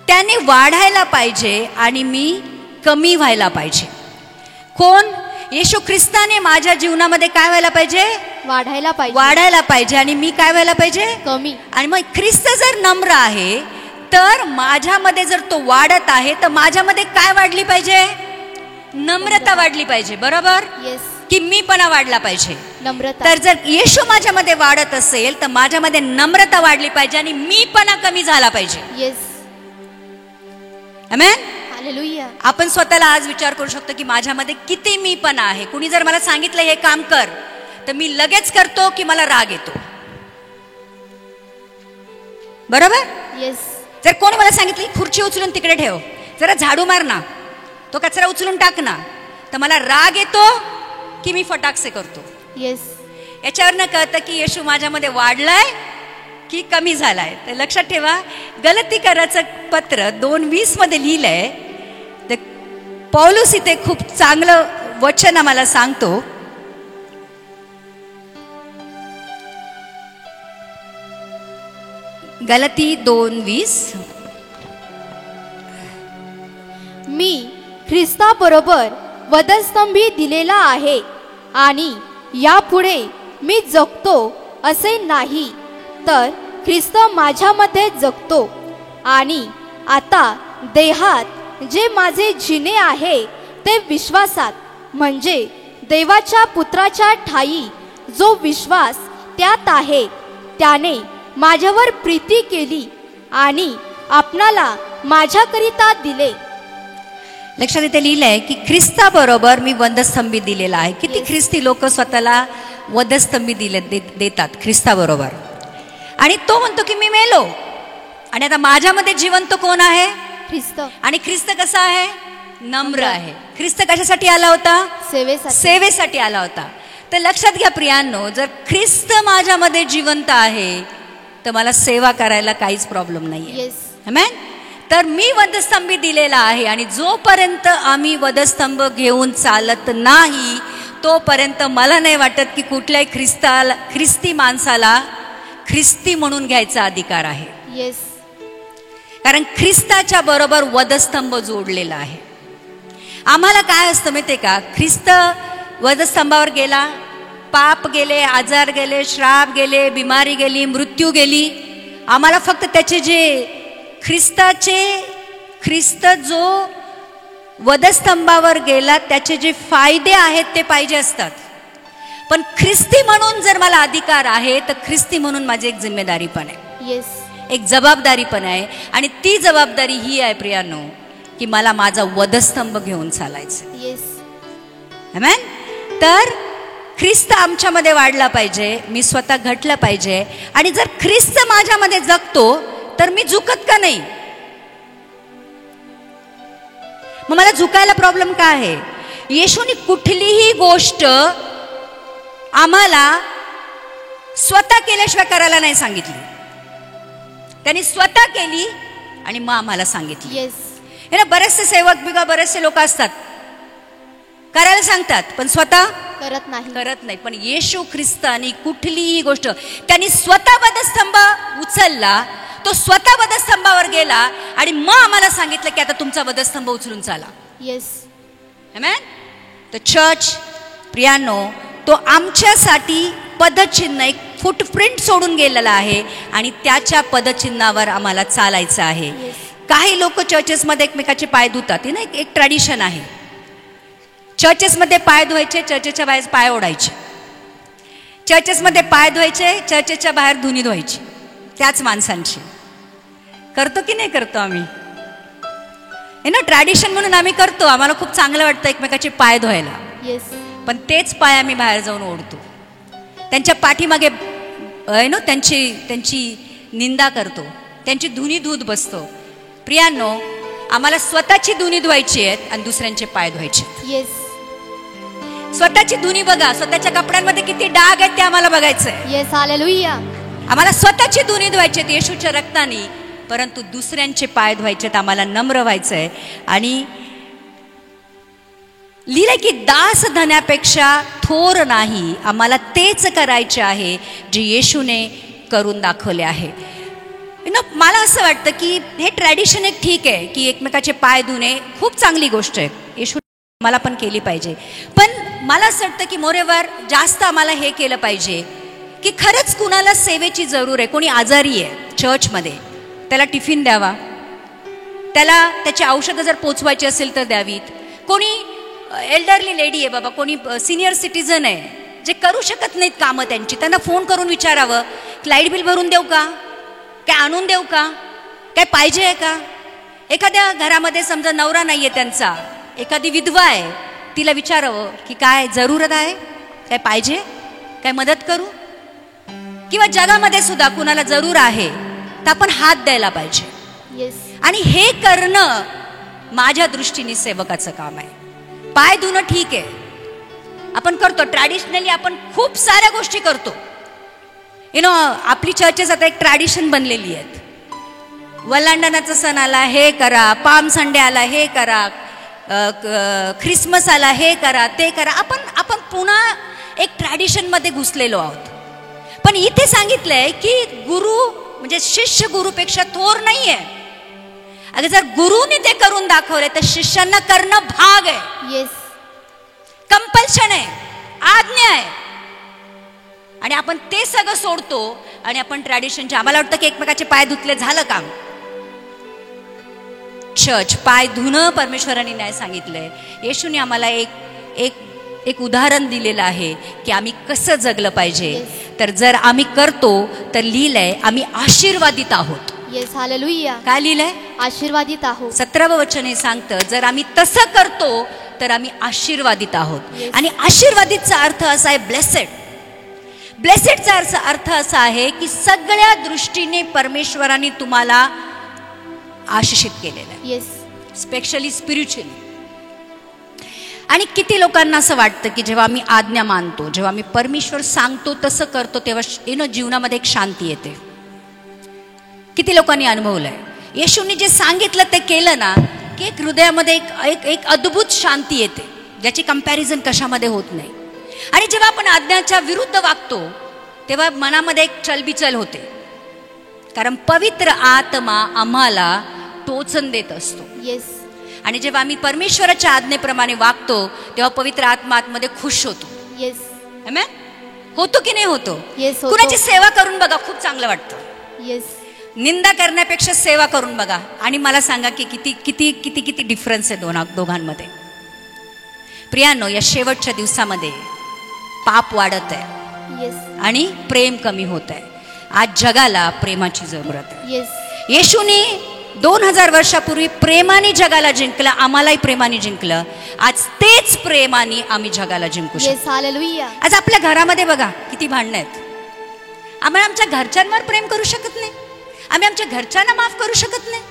A: त्याने वाढायला पाहिजे आणि मी कमी व्हायला पाहिजे. कोण? येशू ख्रिस्ताने माझ्या जीवनामध्ये काय व्हायला पाहिजे? वाढायला पाहिजे. आणि मी काय व्हायला पाहिजे? कमी. आणि मग ख्रिस्त जर नम्र आहे तर माझ्यामध्ये जर तो वाढत आहे तर माझ्यामध्ये काय वाढली पाहिजे? नम्रता वाढली पाहिजे. बरोबर? की मीपणा वाढला पाहिजे. नम्रता. तर जर येशू माझ्यामध्ये वाढत असेल तर माझ्यामध्ये नम्रता वाढली पाहिजे आणि मीपणा कमी झाला पाहिजे. आमेन. आपण स्वतःला आज विचार करू शकतो की माझ्यामध्ये किती मीपणा आहे. कुणी जर मला सांगितलं हे काम कर तर मी लगेच करतो की मला राग येतो? बरोबर? जर कोणी मला सांगितलं खुर्ची उचलून तिकडे ठेव, जरा झाडू मार ना, तो कचरा उचलून टाक ना, तर मला राग येतो की मी फटाकसे करतो? याच्यावरनं कळतं की येशू माझ्यामध्ये वाढलाय की कमी झालाय. तर लक्षात ठेवा, गलतीकराचं पत्र 2:20 मध्ये लिहिलंय. पौलुस इथे खूप चांगलं वचन आम्हाला सांगतो. गलती 2:20,
B: मी ख्रिस्ताबरोबर वधस्तंभी दिलेला आहे आणि यापुढे मी जगतो असे नाही, तर ख्रिस्त माझ्यामध्ये जगतो. आणि आता देहात जे माझे जिणे आहे ते विश्वासात म्हणजे देवाच्या पुत्राच्या ठायी जो विश्वास त्यात आहे त्याने माझ्यावर प्रीती केली आणि आपणाला माझ्याकरिता दिले.
A: लक्षात इथे लिहिलंय की ख्रिस्ताबरोबर मी वधस्तंभी दिलेला आहे. किती ख्रिस्ती लोक स्वतःला वधस्तंभी देतात ख्रिस्ताबरोबर. आणि तो म्हणतो की मी मेलो आणि आता माझ्यामध्ये जिवंत कोण आहे? ख्रिस्त. आणि ख्रिस्त कसा आहे? नम्र आहे. ख्रिस्त कशासाठी आला होता? सेवेसाठी आला होता. तर लक्षात घ्या प्रियांनो, जर ख्रिस्त माझ्यामध्ये जिवंत आहे तर मला सेवा करायला काहीच प्रॉब्लेम नाहीये. आमेन. तर मी वधस्तंभी दिलेला आहे आणि जोपर्यंत आम्ही वधस्तंभ घेऊन चालत नाही तोपर्यंत मला नाही वाटत की कुठल्याही ख्रिस्ती माणसाला ख्रिस्ती म्हणून घ्यायचा अधिकार आहे. कारण ख्रिस्ताच्या बरोबर वधस्तंभ जोडलेला आहे. आम्हाला काय असतं माहितीये का? ख्रिस्त वधस्तंभावर गेला, पाप गेले, आजार गेले, श्राप गेले, बिमारी गेली, मृत्यू गेली. आम्हाला फक्त त्याचे जे ख्रिस्त जो वधस्तंभावर गेला त्याचे जे फायदे आहेत ते पाहिजे असतात. पण ख्रिस्ती म्हणून जर मला अधिकार आहे तर ख्रिस्ती म्हणून माझी एक जिम्मेदारी पण आहे. एक जबाबदारी पण आहे. आणि ती जबाबदारी ही आहे प्रियांनो की मला माझा वधस्तंभ घेऊन चालायचं. आमेन. तर ख्रिस्त आमच्यामध्ये वाढला पाहिजे, मी स्वतः घटलं पाहिजे. आणि जर ख्रिस्त माझ्यामध्ये जगतो तर मी झुकत का नाही? मग मला झुकायला प्रॉब्लेम काय आहे? येशूने कुठलीही गोष्ट आम्हाला स्वतः केल्याशिवाय करायला नाही सांगितली. त्यांनी स्वतः केली आणि मग आम्हाला सांगितली.
B: येस.
A: हे ना, बरेचसे सेवक बिगा बरेचसे लोक असतात, करायला सांगतात पण स्वतः
B: करत नाही.
A: पण येशू ख्रिस्तानी कुठलीही गोष्ट त्यांनी स्वतः वधस्तंभ उचलला, तो स्वतः वधस्तंभावर गेला आणि मग आम्हाला सांगितलं की आता तुमचा वधस्तंभ उचलून चाला.
B: येस.
A: आमेन. तर चर्च प्रियानो, तो आमच्यासाठी पदचिन्ह, एक फुटप्रिंट सोडून गेलेला आहे आणि त्याच्या पदचिन्हावर आम्हाला चालायचं आहे. काही लोक चर्चेसमध्ये एकमेकाचे पाय धुतात, हे ना एक ट्रॅडिशन आहे. चर्चेसमध्ये पाय धुवायचे, चर्चेच्या बाहेर पाय ओढायचे. चर्चेसमध्ये पाय धुवायचे, चर्चेच्या बाहेर धुनी धुवायची त्याच माणसांची. करतो की नाही करतो आम्ही? हे ना, ट्रॅडिशन म्हणून आम्ही करतो, आम्हाला खूप चांगलं वाटतं एकमेकाचे पाय धुवायला.
B: येस.
A: पण तेच पाय आम्ही बाहेर जाऊन ओढतो, त्यांच्या पाठीमागे त्यांची निंदा करतो, त्यांची धुनी धुत बसतो. प्रियांनो, आम्हाला स्वतःची धुनी धुवायची आहेत आणि दुसऱ्यांचे पाय धुवायचे.
B: येस.
A: स्वतःची धुनी बघा, स्वतःच्या कपड्यांमध्ये किती डाग आहेत ते आम्हाला बघायचंय.
B: येस. हालेलुया.
A: आम्हाला स्वतःची धुनी धुवायची आहेत येशूच्या रक्ताने, परंतु दुसऱ्यांचे पाय धुवायचे आहेत. आम्हाला नम्र व्हायचंय. आणि लिहिलंय की दास धन्यापेक्षा थोर नाही, आम्हाला तेच करायचे आहे जे येशूने करून दाखवले आहे. मला असं वाटतं की हे ट्रॅडिशन एक ठीक आहे की एकमेकाचे पाय धुणे खूप चांगली गोष्ट आहे, येशू मला पण केली पाहिजे. पण मला असं वाटतं की मोरेवर जास्त आम्हाला हे केलं पाहिजे की खरंच कुणाला सेवेची जरूर आहे, कोणी आजारी आहे चर्चमध्ये, त्याला टिफिन द्यावा, त्याला त्याची औषधं जर पोचवायची असेल तर द्यावीत. कोणी एल्डरली लेडी आहे बाबा, कोणी सिनियर सिटीजन आहे जे करू शकत नाहीत कामं त्यांची, त्यांना फोन करून विचारावं की लाईट बिल भरून देऊ का, काय आणून देऊ का, काय पाहिजे आहे का. एखाद्या घरामध्ये समजा नवरा नाही आहे त्यांचा, एखादी विधवा आहे, तिला विचारावं की काय जरूरत आहे, काय पाहिजे, काय मदत करू. किंवा जगामध्ये सुद्धा कुणाला जरूर आहे तर आपण हात द्यायला पाहिजे.
B: येस.
A: आणि हे करणं माझ्या दृष्टीने सेवकाचं काम आहे. पाय धुणं ठीक आहे, आपण करतो, ट्रॅडिशनली आपण खूप साऱ्या गोष्टी करतो. आपली चर्चेस आता एक ट्रॅडिशन बनलेली आहेत. वलांडणाचा सण आला हे करा, पाम संडे आला हे करा, ख्रिसमस आला हे करा, ते करा. आपण पुन्हा एक ट्रॅडिशन मध्ये घुसलेलो आहोत. पण इथे सांगितलंय की गुरु म्हणजे शिष्य गुरुपेक्षा थोर नाहीये. अगं जर गुरुने ते करून दाखवले तर शिष्यांना करणं भाग आहे.
B: येस.
A: कंपल्शन आहे, आज्ञा आहे. आणि आपण ते सगळं सोडतो आणि आपण ट्रॅडिशनच्या, आम्हाला वाटतं की एकमेकाचे पाय धुतले झालं काम. चर्च पाय धुणं परमेश्वराने नाही सांगितलंय. येशूने आम्हाला एक उदाहरण दिलेलं आहे की आम्ही कसं जगलं पाहिजे. तर जर आम्ही करतो तर लिहिलंय आम्ही आशीर्वादित आहोत.
B: येस. हालेलुया.
A: काय लिहिलंय?
B: आशीर्वादित आहोत.
A: 17व वचन हे सांगतं जर आम्ही तसं करतो तर आम्ही आशीर्वादित आहोत. आणि आशीर्वादितचा अर्थ असा आहे ब्लेसेड. ब्लेसेडचा अर्थ असा आहे की सगळ्या दृष्टीने परमेश्वराने तुम्हाला आशिषित केलेलं आहे.
B: येस.
A: Specially spiritually. आणि किती लोकांना असं वाटतं की जेव्हा आम्ही आज्ञा मानतो, जेव्हा आम्ही परमेश्वर सांगतो तसं करतो, तेव्हा जीवनामध्ये एक शांती येते. किती लोकांनी अनुभवलंय, येशूने जे सांगितलं ते केलं ना की एक हृदयामध्ये एक अद्भुत शांती येते, ज्याची कंपॅरिझन कशामध्ये होत नाही. आणि जेव्हा आपण आज्ञाच्या विरुद्ध वागतो तेव्हा मनामध्ये एक चलबिचल होते, कारण पवित्र आत्मा आम्हाला टोचन देत असतो.
B: येस.
A: आणि जेव्हा आम्ही परमेश्वराच्या आज्ञेप्रमाणे वागतो तेव्हा पवित्र आत्मा आतमध्ये खुश होतो.
B: येस.
A: आमेन. होतो की नाही होतो?
B: येस.
A: कुणाची सेवा करून बघा, खूप चांगलं वाटतं.
B: येस.
A: निंदा करण्यापेक्षा सेवा करून बघा आणि मला सांगा की किती किती किती किती डिफरन्स आहे दोघांमध्ये. प्रियानो, या शेवटच्या दिवसामध्ये पाप वाढत आहे.
B: येस.
A: आणि प्रेम कमी होत आहे. आज जगाला प्रेमाची जरूरत आहे.
B: येस.
A: येशूने 2000 वर्षापूर्वी प्रेमाने जगाला जिंकलं, आम्हालाही प्रेमाने जिंकलं. आज तेच प्रेमाने आम्ही जगाला जिंकू शकतो.
B: येस. हालेलुया.
A: आज आपल्या घरामध्ये बघा किती भांडणं आहेत. आम्ही आमच्या घरच्यांवर प्रेम करू शकत नाही, आम्ही आमच्या घरच्यांना माफ करू शकत नाही,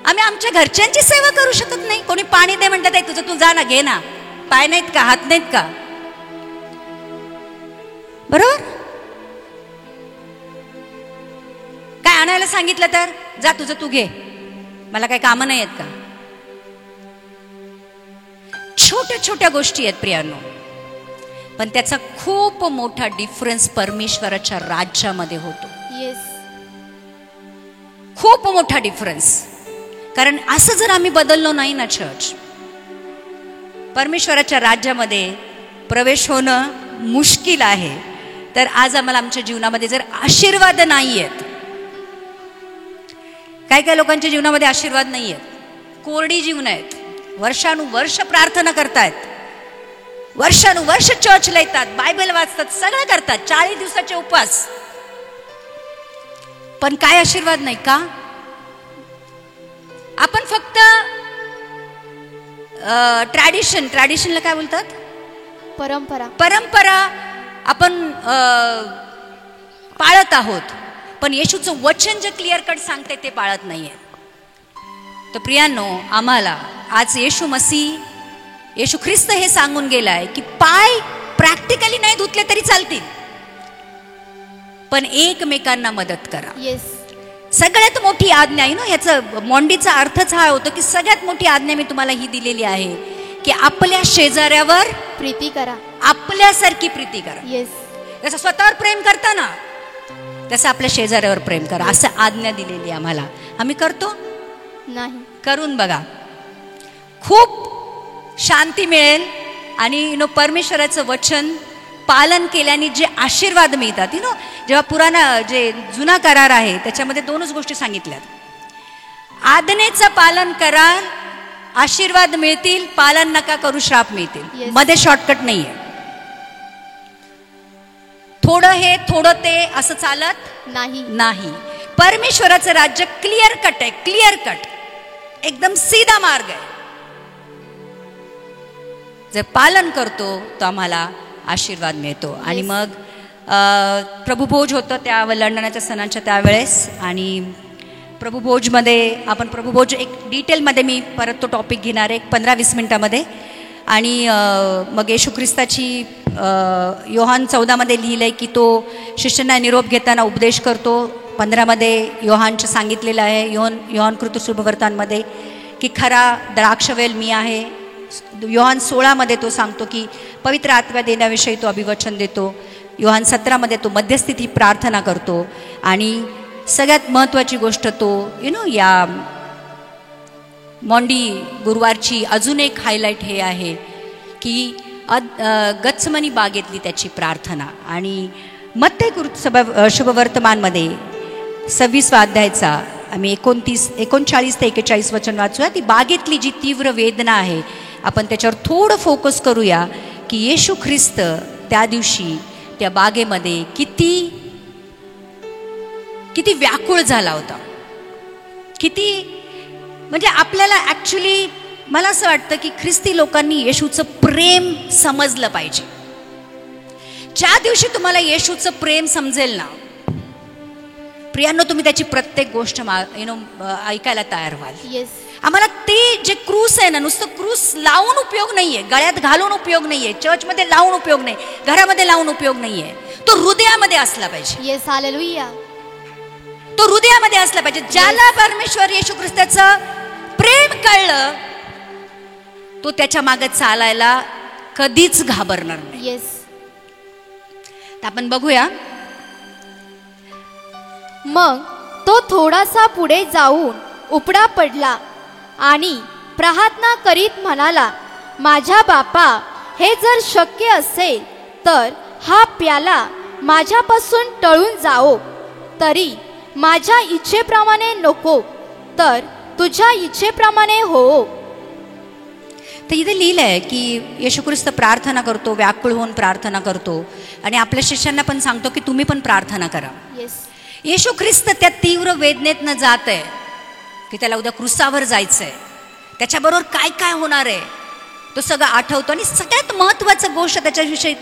A: आम्ही आमच्या घरच्यांची सेवा करू शकत नाही. कोणी पाणी दे म्हणतात, तुझं तू तू जा ना, घे ना. पाय नाहीत का, हात नाहीत का? बरोबर. काय आणायला सांगितलं तर जा, तुझं तू घे, मला काही कामं नाही आहेत का? छोट्या छोट्या गोष्टी आहेत प्रियांनो, पण त्याचा खूप मोठा डिफरन्स परमेश्वराच्या राज्यामध्ये होतो.
B: येस,
A: खूप मोठा डिफरन्स. कारण असं जर आम्ही बदललो नाही ना चर्च, परमेश्वराच्या राज्यामध्ये प्रवेश होणं मुश्किल आहे. तर आज आम्हाला आमच्या जीवनामध्ये जर आशीर्वाद नाही आहेत, काही काही लोकांच्या जीवनामध्ये आशीर्वाद नाही आहेत, कोरडी जीवन आहेत, वर्षानुवर्ष प्रार्थना करतायत, वर्षानुवर्ष चर्चला येतात, बायबल वाचतात, सगळं करतात, 40 दिवसाचे उपवास, पण काय आशीर्वाद नाही का? आपण फक्त ट्रॅडिशनला काय बोलतात, परंपरा आपण पाळत आहोत, पण येशूचं वचन जे क्लिअर कट सांगते ते पाळत नाहीये. तर प्रियांनो, आम्हाला आज येशू ख्रिस्त हे सांगून गेलाय की पाय प्रॅक्टिकली नाही धुतले तरी चालतील, पण एकमेकांना मदत करा.
B: येस,
A: सगळ्यात मोठी आज्ञा आहे ना, याचं मोंडीचा अर्थच हा होतो की सगळ्यात मोठी आज्ञा मी तुम्हाला ही दिलेली आहे की आपल्या शेजाऱ्यावर
B: प्रीती करा,
A: आपल्यासारखी प्रीती करा.
B: येस,
A: जसं स्वतःवर प्रेम करता ना, तसं आपल्या शेजाऱ्यावर प्रेम करा, असं आज्ञा दिलेली आम्हाला. आम्ही करतो
B: नाही?
A: करून बघा, खूप शांती मिळेल. आणि परमेश्वराचं वचन पालन केल्याने जे आशीर्वाद मिळतात, जेव्हा जे जुना करार आहे त्याच्यामध्ये 2च गोष्टी सांगितल्यात. आज्ञेचं पालन करा, आशीर्वाद मिळतील, पालन नका करू, श्राप मिळतील. मध्ये शॉर्टकट नाहीये. थोडं हे थोडं ते असं चालत नाही. परमेश्वराचं राज्य क्लिअर कट आहे, क्लिअर कट, एकदम सीधा मार्ग आहे. जर पालन करतो तर आम्हाला आशीर्वाद मिळतो. आणि मग प्रभुभोज होतं त्या लंडनाच्या सणाच्या त्यावेळेस, आणि प्रभुभोजमध्ये आपण प्रभुभोज एक डिटेलमध्ये मी परत तो टॉपिक घेणार आहे 15-20 मिनिटामध्ये. आणि मग येशू ख्रिस्ताची योहान 14मध्ये लिहिलंय की तो शिष्यांना निरोप घेताना उपदेश करतो. 15मध्ये योहानचं सांगितलेलं आहे, योहान कृत शुभवर्तांमध्ये, की खरा द्राक्षवेल मी आहे. योहान 16मध्ये तो सांगतो की पवित्र आत्मा देण्याविषयी तो अभिवचन देतो. योहान 17मध्ये तो मध्यस्थिती प्रार्थना करतो. आणि सगळ्यात महत्त्वाची गोष्ट तो या मोंडी गुरुवारची अजून एक हायलाईट हे आहे की गत्समनी बागेतली त्याची प्रार्थना. आणि मत्ते शुभवर्तमानमध्ये 26 अध्यायाचा आम्ही 39 ते 41 वचन वाचूया. ती बागेतली जी तीव्र वेदना आहे, आपण त्याच्यावर थोडं फोकस करूया की येशू ख्रिस्त त्या दिवशी त्या बागेमध्ये किती व्याकुळ झाला होता. किती म्हणजे आपल्याला ॲक्च्युली मला असं वाटतं की ख्रिस्ती लोकांनी येशूचं प्रेम समजलं पाहिजे. ज्या दिवशी तुम्हाला येशूचं प्रेम समजेल ना प्रियांनो, तुम्ही त्याची प्रत्येक गोष्ट ऐकायला तयार व्हाल.
B: येस,
A: आम्हाला ते जे क्रूस आहे ना, नुसतं क्रूस लावून उपयोग नाहीये, गळ्यात घालून उपयोग नाहीये, चर्चमध्ये लावून उपयोग नाही, घरामध्ये लावून उपयोग नाहीये. तो हृदयामध्ये असला पाहिजे.
B: Yes, hallelujah.
A: तो हृदयामध्ये असला पाहिजे. ज्याला परमेश्वर येशू ख्रिस्ताचं प्रेम कळलं तो त्याच्या मागे चालायला कधीच घाबरणार नाही.
B: येस,
A: तर आपण बघूया.
B: मग तो थोडासा पुढे जाऊन उपडा पडला आणि प्रार्थना करीत म्हणाला, माझ्या बापा, हे जर शक्य असेल तर हा प्याला माझ्यापासून टळून जाओ, तरी माझ्या इच्छेप्रमाणे नको तर तुझ्या इच्छेप्रमाणे हो.
A: तर इथे लिहिलंय की येशू ख्रिस्त प्रार्थना करतो, व्याकुळ होऊन प्रार्थना करतो, आणि आपल्या शिष्यांना पण सांगतो की तुम्ही पण प्रार्थना करा.
B: येस,
A: येशू ख्रिस्त त्या तीव्र वेदनेतनं जात आहे की त्याला उद्या क्रुसावर जायचंय, त्याच्याबरोबर काय काय होणार आहे तो सगळं आठवतो. आणि सगळ्यात महत्त्वाचं गोष्ट त्याच्याविषयी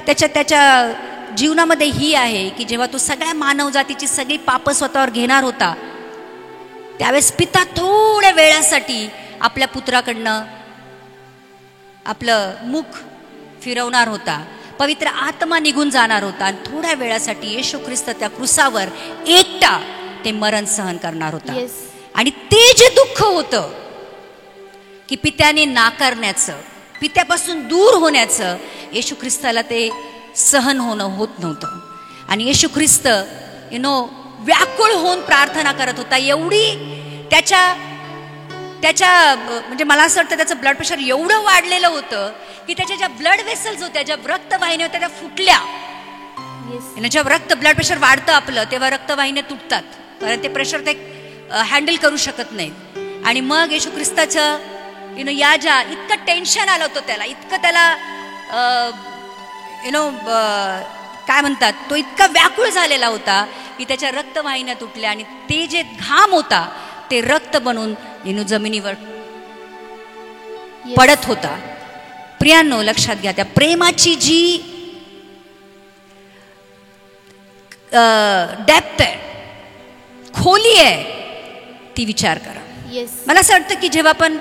A: त्याच्या जीवनामध्ये ही आहे की जेव्हा तो सगळ्या मानवजातीची सगळी पापं स्वतःवर घेणार होता, त्यावेळेस पिता थोड्या वेळासाठी आपल्या पुत्राकडनं आपलं मुख फिरवणार होता, पवित्र आत्मा निघून जाणार होता आणि थोड्या वेळासाठी येशू ख्रिस्त त्या क्रुसावर एकटा ते मरण सहन करणार होता.
B: Yes.
A: आणि ते जे दुःख होतं की पित्याने नाकारण्याचं, पित्यापासून दूर होण्याचं, येशू ख्रिस्ताला ते सहन होणं होत नव्हतं. आणि येशू ख्रिस्त व्याकुळ होऊन प्रार्थना करत होता. एवढी त्याच्या म्हणजे मला असं वाटतं त्याचं ब्लड प्रेशर एवढं वाढलेलं होतं की त्याच्या ज्या ब्लड वेसल्स होत्या, ज्या रक्तवाहिन्या होत्या, त्या फुटल्या. जेव्हा ब्लड प्रेशर वाढतं आपलं, तेव्हा रक्तवाहिन्या तुटतात, कारण ते प्रेशर ते हँडल करू शकत नाहीत. आणि मग येशू ख्रिस्ताचं इतकं टेन्शन आलं होतं त्याला, इतकं त्याला काय म्हणतात, तो इतका व्याकुळ झालेला होता की त्याच्या रक्तवाहिन्या तुटल्या आणि ते जे घाम होता ते रक्त बनून जमिनीवर पडत होता. प्रियांनो, लक्षात घ्या, त्या प्रेमाची जी डेप्थ आहे, खोली आहे, ती विचार करा. मला असं वाटतं की जेव्हा आपण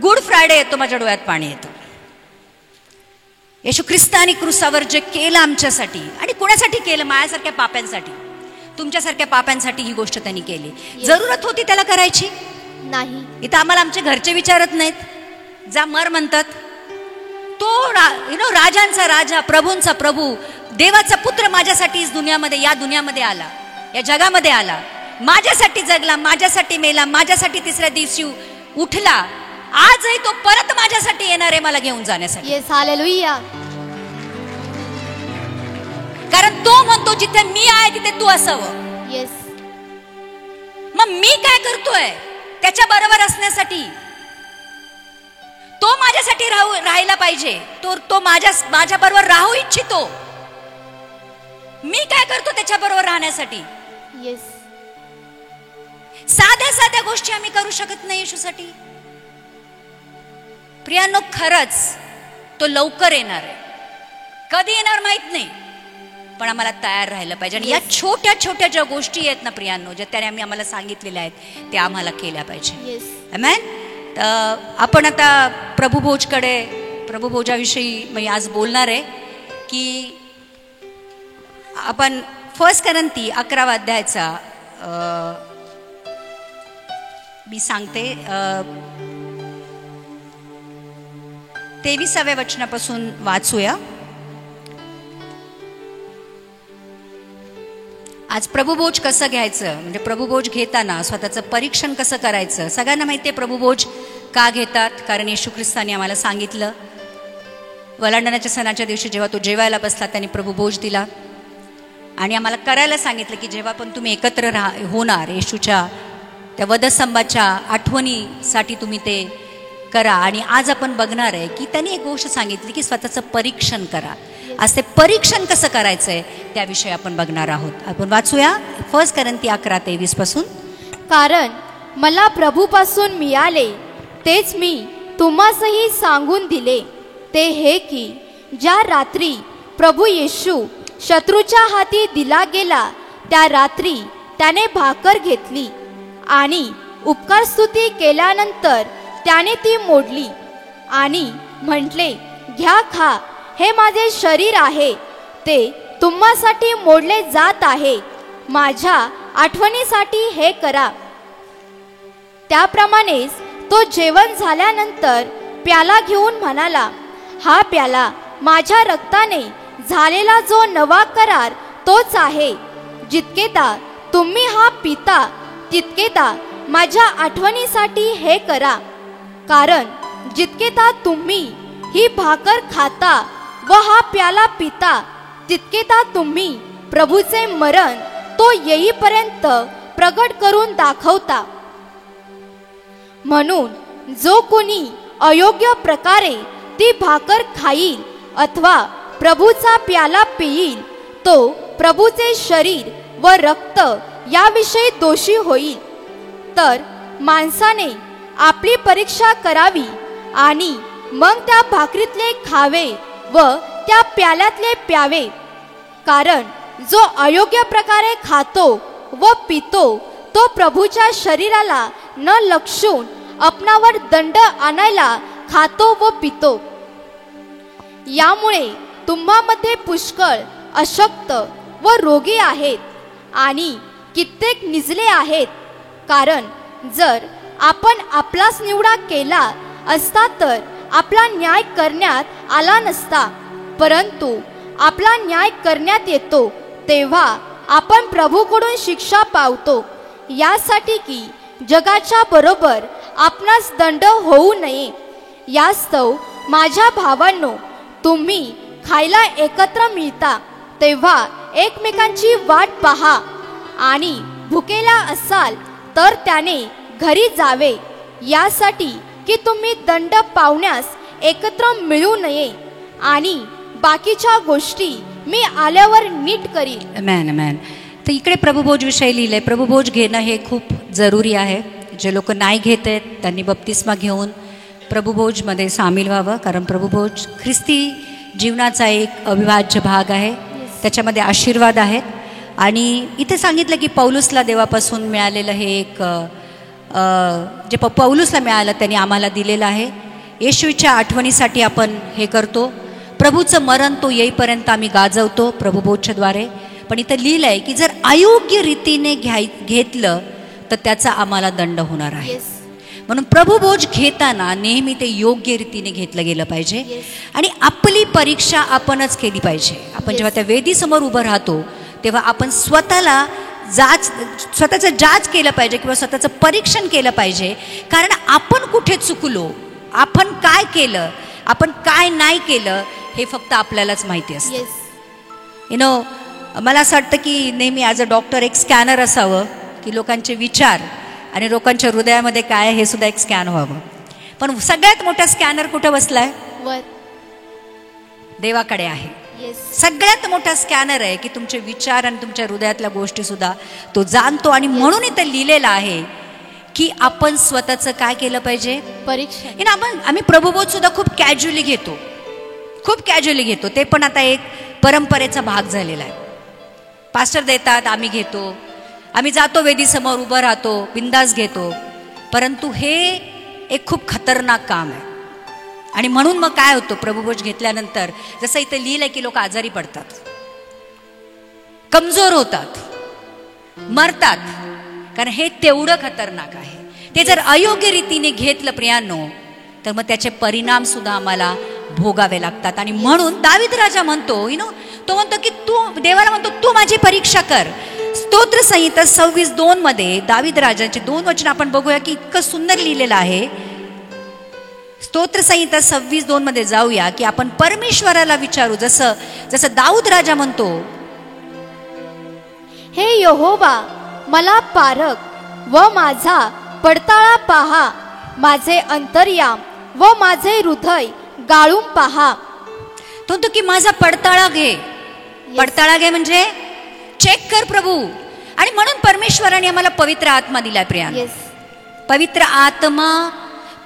A: गुड फ्रायडे येतो, माझ्या डोळ्यात पाणी येतं. येशू ख्रिस्ताने क्रुसावर जे केलं आमच्यासाठी, आणि कोणासाठी केलं? माझ्यासारख्या पाप्यांसाठी, तुमच्यासारख्या पाप्यांसाठी ही गोष्ट त्यांनी केली. जरूरत होती त्याला करायची?
B: नाही.
A: इथं आम्हाला आमचे घरचे विचारत नाहीत, जा मर म्हणतात. तो राजांचा राजा, प्रभूंचा प्रभू, देवाचा पुत्र माझ्यासाठी या दुनियामध्ये आला, या जगामध्ये आला, माझ्यासाठी जगला, माझ्यासाठी मेला, माझ्यासाठी तिसऱ्या दिवशी उठला. आजही तो परत माझ्यासाठी येणार आहे, मला घेऊन जाण्यासाठी.
B: Yes, hallelujah.
A: कारण तो म्हणतो जिथे मी आहे तिथे तू असावं.
B: येस.
A: मग मी काय करतोय त्याच्या बरोबर असण्यासाठी? तो माझ्यासाठी राहायला पाहिजे, तो माझ्या बरोबर राहू इच्छितो. मी काय करतो त्याच्या बरोबर राहण्यासाठी?
B: येस.
A: साध्या साध्या गोष्टी आम्ही करू शकत नाही येशूसाठी. प्रियांनो, खरंच तो लवकर येणार आहे. कधी येणार माहित नाही, पण आम्हाला तयार राहायला पाहिजे. आणि या छोट्या छोट्या ज्या गोष्टी आहेत ना प्रियांनो, ज्या त्याने आम्हाला सांगितलेल्या आहेत, त्या आम्हाला केल्या पाहिजे. आमेन. तर आपण आता प्रभुभोजाविषयी मी आज बोलणार आहे की आपण 1 करंथी 11 अध्यायाचा मी सांगते 23व्या वचनापासून वाचूया. आज प्रभुभोज कसं घ्यायचं, म्हणजे प्रभुभोज घेताना स्वतःचं परीक्षण कसं करायचं. सगळ्यांना माहिती आहे प्रभुभोज का घेतात, कारण येशू ख्रिस्ताने आम्हाला सांगितलं. वलांडण्याच्या सणाच्या दिवशी जेव्हा तो जेवायला बसला, त्यांनी प्रभुभोज दिला आणि आम्हाला करायला सांगितलं की जेव्हा पण तुम्ही एकत्र होणार, येशूच्या त्या वधस्तंभाच्या आठवणीसाठी तुम्ही ते करा. आणि आज आपण बघणार आहे की त्यांनी एक गोष्ट सांगितली की स्वतःचं परीक्षण करा. आज ते परीक्षण कसं करायचंय त्याविषयी आपण बघणार आहोत. आपण वाचूया 1 करंथी 11:23 पासून.
B: कारण मला प्रभूपासून मिळाले तेच मी तुम्हासही सांगून दिले, ते हे की ज्या रात्री प्रभू येशू शत्रूच्या हाती दिला गेला, त्या रात्री त्याने भाकर घेतली आणि उपकारस्तुती केल्यानंतर त्याने ती मोडली आणि म्हटले, घ्या, खा, हे माझे शरीर आहे, ते तुम्हासाठी मोडले जात आहे, माझ्या आठवणीसाठी हे करा. त्याप्रमाणेच तो जेवण झाल्यानंतर प्याला घेऊन म्हणाला, हा प्याला माझ्या रक्ताने झालेला जो नवा करार तोच आहे. जितकेदा तुम्ही हा पिता, तितकेदा माझ्या आठवणीसाठी हे करा. कारण जितकेदा तुम्ही ही भाकर खाता व हा प्याला पिता, तितकेदा तुम्ही प्रभूचे मरण तो येईपर्यंत प्रगट करून दाखवता. म्हणून जो कोणी अयोग्य प्रकारे ती भाकर खाईल अथवा प्रभूचा प्याला पिईल, तो प्रभूचे शरीर व रक्त याविषयी दोषी होईल. तर माणसाने आपली परीक्षा करावी आणि मग त्या भाकरीतले खावे व त्या प्याल्यातले प्यावे. कारण जो अयोग्य प्रकारे खातो व पितो, तो प्रभूच्या शरीराला न लक्षून आपणावर दंड आणायला खातो व पितो. यामुळे तुम्हामध्ये पुष्कळ अशक्त व रोगी आहेत आणि कित्येक निजले आहेत. कारण जर आपण आपलाच निवडा केला असता तर आपला न्याय करण्यात आला नसता, परंतु आपला न्याय करण्यात येतो तेव्हा आपण प्रभूकडून शिक्षा पावतो, यासाठी की जगाच्या बरोबर आपणास दंड होऊ नये. यास्तव माझ्या भावांनो, तुम्ही खायला एकत्र मिळता तेव्हा एकमेकांची वाट पहा, आणि भुकेला असाल तर त्याने घरी जावे, यासाठी की तुम्ही दंड पावण्यास एकत्र मिळू नये. आणि बाकीच्या गोष्टी मी आल्यावर नीट करीन.
A: आमेन, आमेन. तर इकडे प्रभुभोज विषयी लिहिलंय. प्रभुभोज घेणं हे खूप जरुरी आहे. जे लोक नाही घेत आहेत त्यांनी बप्तिस्मा घेऊन प्रभुभोजमध्ये सामील व्हावं, कारण प्रभुभोज ख्रिस्ती जीवनाचा एक अविभाज्य भाग आहे. त्याच्यामध्ये आशीर्वाद आहेत. आणि इथे सांगितलं की पौलुसला देवापासून मिळालेलं हे एक जे पौलुसला मिळालं त्यांनी आम्हाला दिलेलं आहे. येशूच्या आठवणीसाठी आपण हे करतो. प्रभूचं मरण तो येईपर्यंत आम्ही गाजवतो प्रभुभोजच्याद्वारे. पण इथं लिहिलं आहे की जर अयोग्य रीतीने घेतलं तर त्याचा आम्हाला दंड होणार आहे. म्हणून प्रभुभोज घेताना नेहमी ते योग्य रीतीने घेतलं गेलं पाहिजे. आणि आपली परीक्षा आपणच केली पाहिजे. आपण जेव्हा त्या वेदीसमोर उभं राहतो तेव्हा आपण स्वतःचं जाच केलं पाहिजे किंवा स्वतःचं परीक्षण केलं पाहिजे. कारण आपण कुठे चुकलो, आपण काय केलं, आपण काय नाही केलं हे फक्त आपल्यालाच माहिती असतं. मला असं वाटतं की नेहमी ॲज अ डॉक्टर एक स्कॅनर असावं की लोकांचे विचार आणि लोकांच्या हृदयामध्ये काय हे सुद्धा एक स्कॅन व्हावं. पण सगळ्यात मोठा स्कॅनर कुठं बसलाय? देवाकडे आहे. सगळ्यात मोठा स्कॅनर आहे की तुमचे विचार आणि तुमच्या हृदयातल्या गोष्टी सुद्धा तो जाणतो. आणि म्हणून इथं लिहिलेलं आहे की आपण स्वतःचं काय केलं पाहिजे? परीक्षा. आम्ही प्रभुभोज सुद्धा खूप कॅज्युअली घेतो, खूप कॅज्युअली घेतो. ते पण आता एक परंपरेचा भाग झालेला आहे. पास्टर देतात, आम्ही घेतो, आम्ही जातो वेदीसमोर उभं राहतो, बिंदास घेतो. परंतु हे एक खूप खतरनाक काम आहे. आणि म्हणून मग काय होतं, प्रभुभोज घेतल्यानंतर जसं इथं लिहिलंय की लोक आजारी पडतात, कमजोर होतात, मरतात. कारण हे तेवढं खतरनाक आहे. ते जर अयोग्य रीतीने घेतलं प्रियांनो तर मग त्याचे परिणाम सुद्धा आम्हाला भोगावे लागतात. आणि म्हणून दावीद राजा म्हणतो, तो म्हणतो की तू देवाला म्हणतो तू माझी परीक्षा कर. स्तोत्र संहिता 26:2 मध्ये दावीद राजाचे 2 वचन आपण बघूया की इतकं सुंदर लिहिलेलं आहे. स्तोत्र संहिता 26:2 मध्ये जाऊया की आपण परमेश्वराला विचारू. जसं दाऊद राजा म्हणतो,
B: हे यहोवा मला पारख व माझा पडताळा पहा, माझे अंतर्याम व माझे हृदय गाळून पहा.
A: तो म्हणतो की माझा पडताळा घे. पडताळा घे म्हणजे चेक कर प्रभू. आणि म्हणून परमेश्वराने आम्हाला पवित्र आत्मा दिलाय प्रिया. पवित्र आत्मा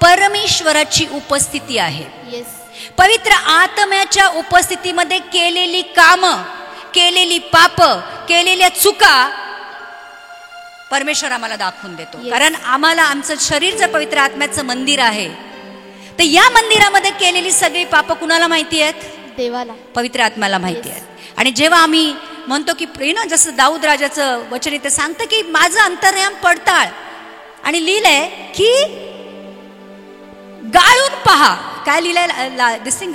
A: परमेश्वराची उपस्थिती आहे. पवित्र आत्म्याच्या उपस्थितीमध्ये केलेली कामं, केलेली पाप, केलेल्या चुका परमेश्वर आम्हाला दाखवून देतो. कारण आम्हाला आमचं शरीर जर पवित्र आत्म्याचं मंदिर आहे तर या मंदिरामध्ये केलेली सगळी पाप कुणाला माहिती आहेत? देवाला, पवित्र आत्म्याला माहिती आहेत. आणि जेव्हा आम्ही म्हणतो की जसं दाऊद राजाचं वचन इथे सांगतं की माझं अंतर्याम पडताळ, आणि लिहिलंय की गाळून पहा. काय लिहिलंय? दिसिंग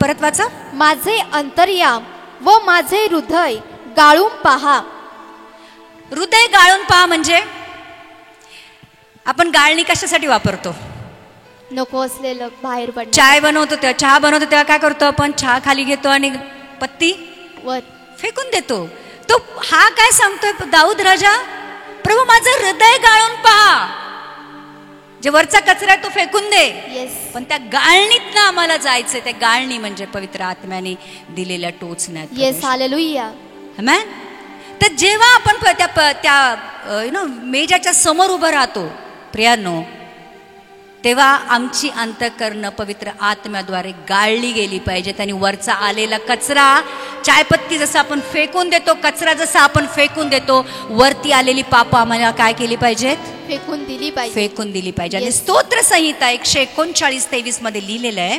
A: परत वाचा.
B: माझे अंतर्याम व माझे हृदय गाळून पहा.
A: हृदय गाळून पहा म्हणजे आपण गाळणी कशासाठी वापरतो?
B: नको असलेलं बाहेर पडणं.
A: चाय बनवतो तेव्हा, चहा बनवतो तेव्हा काय करतो आपण? चहा खाली घेतो आणि पत्ती
B: वर
A: फेकून देतो. तो हा काय सांगतोय दाऊद राजा? प्रभू माझं हृदय गाळून पहा. जे वरचा कचरा आहे तो फेकून दे. पण त्या गाळणीतनं आम्हाला जायचंय. त्या गाळणी म्हणजे पवित्र आत्म्याने दिलेल्या टोचण्यात.
B: येस, हालेलुया,
A: आमेन. तर जेव्हा आपण त्या मेजाच्या समोर उभं राहतो प्रियांनो, तेव्हा आमची अंतःकरणं पवित्र आत्म्याद्वारे गाळली गेली पाहिजे. आणि वरचा आलेला कचरा, चायपत्ती जसं आपण फेकून देतो, कचरा जसा आपण फेकून देतो, वरती आलेली पाप आम्हाला काय केली पाहिजेत?
B: फेकून दिली पाहिजे.
A: फेकून दिली पाहिजे. आणि स्तोत्र संहिता 139:23 मध्ये लिहिलेलं आहे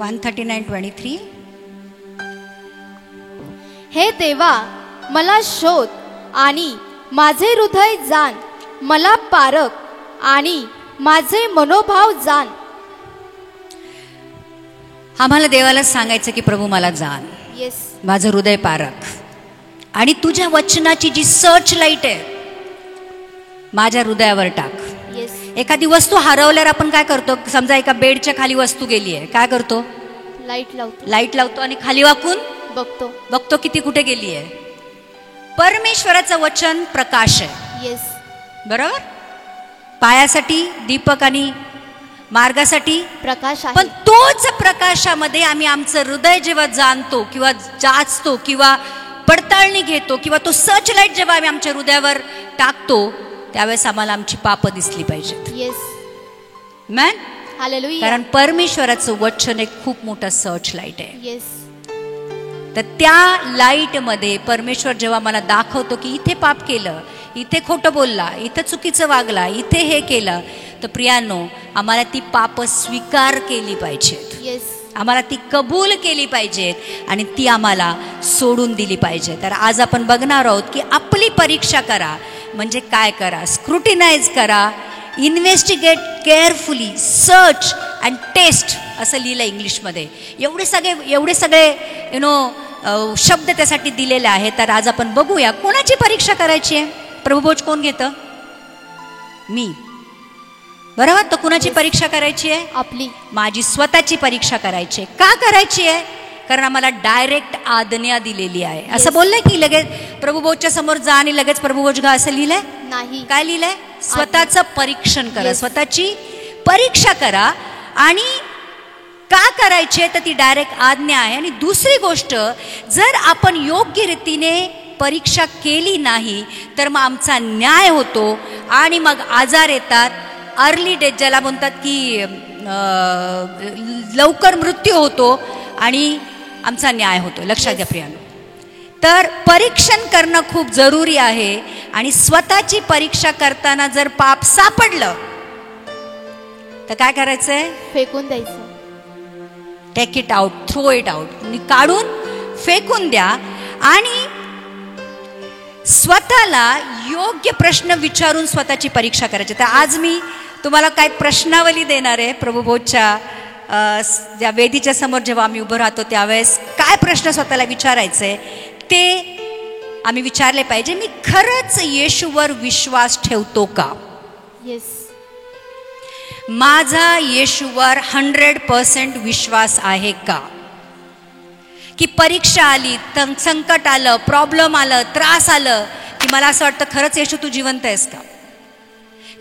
A: 139:23.
B: हे देवा, मला शोध आणि माझे हृदय जाण, मला पारख आणि माझे मनोभाव जाण.
A: आम्हाला देवाला सांगायचं की प्रभू मला जाण,
B: येस,
A: माझं हृदय पारख आणि तुझ्या वचनाची जी सर्च लाईट आहे माझ्या हृदयावर टाक.
B: येस,
A: एखादी वस्तू हरवल्यावर आपण काय करतो? समजा एका बेडच्या खाली वस्तू गेली आहे, काय करतो? लाईट लावतो आणि खाली वाकून बघतो किती कुठे गेली आहे. परमेश्वराचं वचन प्रकाश आहे.
B: येस,
A: बरोबर. पायासाठी दीपक आणि मार्गासाठी
B: प्रकाश आहे.
A: पण तोच प्रकाशामध्ये आम्ही आमचं हृदय जेव्हा जाणतो किंवा जाचतो किंवा पडताळणी घेतो किंवा तो सर्च लाईट जेव्हा आम्ही आमच्या हृदयावर टाकतो त्यावेळेस आम्हाला आमची पाप दिसली पाहिजेत.
B: Yes,
A: man,
B: hallelujah.
A: कारण परमेश्वराचं वचन एक खूप मोठा सर्च लाईट आहे.
B: येस,
A: तर त्या लाईट मध्ये परमेश्वर जेव्हा मला दाखवतो की इथे पाप केलं, इथे खोटं बोलला, इथे चुकीचं वागला, इथे हे केलं, तर प्रियांनो आम्हाला ती पाप स्वीकार केली पाहिजेत.
B: येस,
A: आम्हाला ती कबूल केली पाहिजेत आणि ती आम्हाला सोडून दिली पाहिजे. तर आज आपण बघणार आहोत की आपली परीक्षा करा. म्हणजे काय करा? स्क्रुटिनाइज करा, investigate carefully, search and test असं लिहिलं इंग्लिशमध्ये. एवढे सगळे शब्द त्यासाठी दिलेले आहेत. तर आज आपण बघूया कोणाची परीक्षा करायची आहे. प्रभुभोज कोण घेतं? मी. बरोबर. तर कुणाची परीक्षा करायची आहे?
B: आपली.
A: माझी स्वतःची परीक्षा करायची आहे. का करायची आहे? कारण आम्हाला डायरेक्ट आज्ञा दिलेली आहे. असं बोललंय की लगेच प्रभुभोजच्या समोर जा आणि लगेच प्रभुभोज घा असं लिहिलंय
B: नाही.
A: काय लिहिलंय? स्वतःचं परीक्षण करा, स्वतःची परीक्षा करा. आणि का करायची आहे? तर ती डायरेक्ट आज्ञा आहे. आणि दुसरी गोष्ट, जर आपण योग्य रीतीने परीक्षा केली नाही तर मग आमचा न्याय होतो आणि मग आजार येतात, अर्ली डेथ ज्याला म्हणतात की लवकर मृत्यू होतो आणि आमचा न्याय होतो. लक्षात घ्या प्रियांनो. तर परीक्षण करणं खूप जरुरी आहे. आणि स्वतःची परीक्षा करताना जर पाप सापडलं तर काय करायचंय?
B: फेकून द्यायचं.
A: Take it out, throw it out. काढून फेकून द्या. आणि स्वतःला योग्य प्रश्न विचारून स्वतःची परीक्षा करायची. तर आज मी तुम्हाला काय प्रश्नावली देणार आहे. प्रभुभोजच्या ज्या वेदीच्या समोर जेव्हा आम्ही उभं राहतो त्यावेळेस काय प्रश्न स्वतःला विचारायचे ते आम्ही विचारले पाहिजे. मी खरंच येशूवर विश्वास ठेवतो का?
B: येस,
A: माझा येशूवर 100% विश्वास आहे का? की परीक्षा आली, संकट आलं, प्रॉब्लेम आलं, त्रास आलं की मला असं वाटतं खरंच येशू तू जिवंत आहेस का?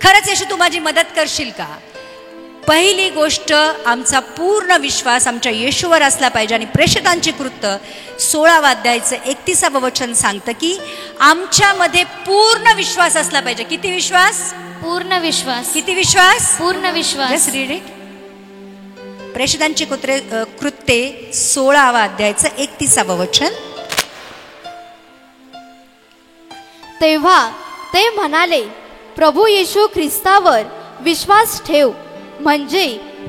A: खरंच येशू तू माझी मदत करशील का? पहिली गोष्ट, आमचा पूर्ण विश्वास आमच्या येशूवर असला पाहिजे. आणि प्रेषितांची कृत्य 16 अध्यायाचं 31 वचन सांगतं की आमच्यामध्ये पूर्ण विश्वास असला पाहिजे. किती विश्वास?
B: पूर्ण विश्वास.
A: किती विश्वास?
B: पूर्ण विश्वास.
A: Just read it. प्रेषितांची कृत्ये 16 अध्यायाचं 31 वचन.
B: तेव्हा ते म्हणाले, प्रभू येशू ख्रिस्तावर विश्वास ठेव, म्हणजे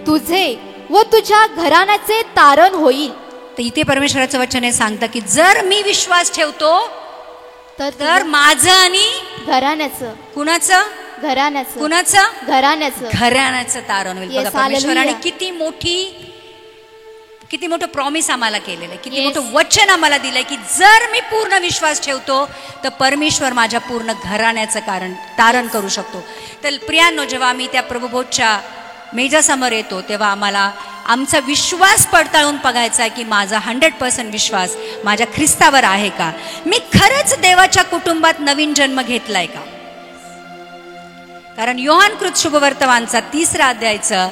B: तुझे व तुझ्या घराण्याचे तारण होईल.
A: तर इथे परमेश्वराचं वचन हे सांगतं की जर मी विश्वास ठेवतो तर माझं आणि
B: घराण्याचं.
A: कुणाचं?
B: घराण्याचं.
A: कुणाचं?
B: घराण्याचं.
A: घराण्याचं तारण होईल. बघा परमेश्वराने किती मोठं प्रॉमिस आम्हाला केलेलं आहे, किती मोठं वचन आम्हाला दिलंय की जर मी पूर्ण विश्वास ठेवतो तर परमेश्वर माझ्या पूर्ण घराण्याचं तारण करू शकतो. तर प्रियांनो, जेव्हा आम्ही त्या प्रभुभोजच्या मेजासमोर येतो तेव्हा आम्हाला आमचा विश्वास पडताळून बघायचा आहे की माझा 100% विश्वास माझ्या ख्रिस्तावर आहे का? मी खरंच देवाच्या कुटुंबात नवीन जन्म घेतलाय का? कारण योहानकृत शुभवर्तमानचा 3 अध्यायाचं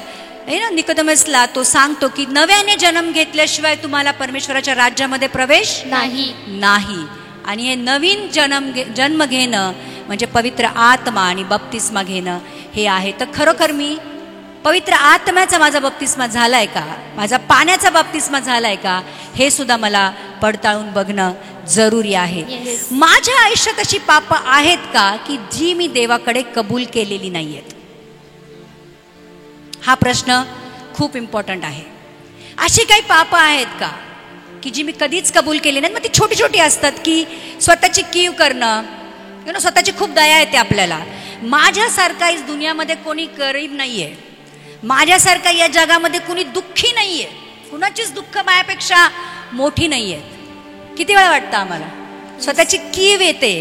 A: निकोदेमसला तो सांगतो की नव्याने जन्म घेतल्याशिवाय तुम्हाला परमेश्वराच्या राज्यामध्ये प्रवेश नाही. आणि हे नवीन जन्म घेणं म्हणजे पवित्र आत्मा आणि बप्तिस्मा घेणं हे आहे. तर खरोखर मी पवित्र आत्म्याचा माझा बप्तिस्मा झालाय का? माझा पाण्याचा बप्तिस्मा झालाय का? हे सुद्धा मला पडताळून बघणं जरुरी आहे. माझ्या आयुष्यात अशी पाप आहेत का की जी मी देवाकडे कबूल केलेली नाहीयेत? हा प्रश्न खूप इम्पॉर्टंट आहे. अशी काही पापं आहेत का की जी मी कधीच कबूल केली नाहीत? मग ती छोटी छोटी असतात की स्वतःची कीव करणं, स्वतःची खूप दया येते आपल्याला. माझ्यासारखा इस दुनियामध्ये कोणी गरीब नाहीये, माझ्यासारखा या जगामध्ये कुणी दुःखी नाहीये, कुणाचीच दुःख माझ्यापेक्षा मोठी नाहीये. किती वेळा वाटतं आम्हाला स्वतःची कीव येते,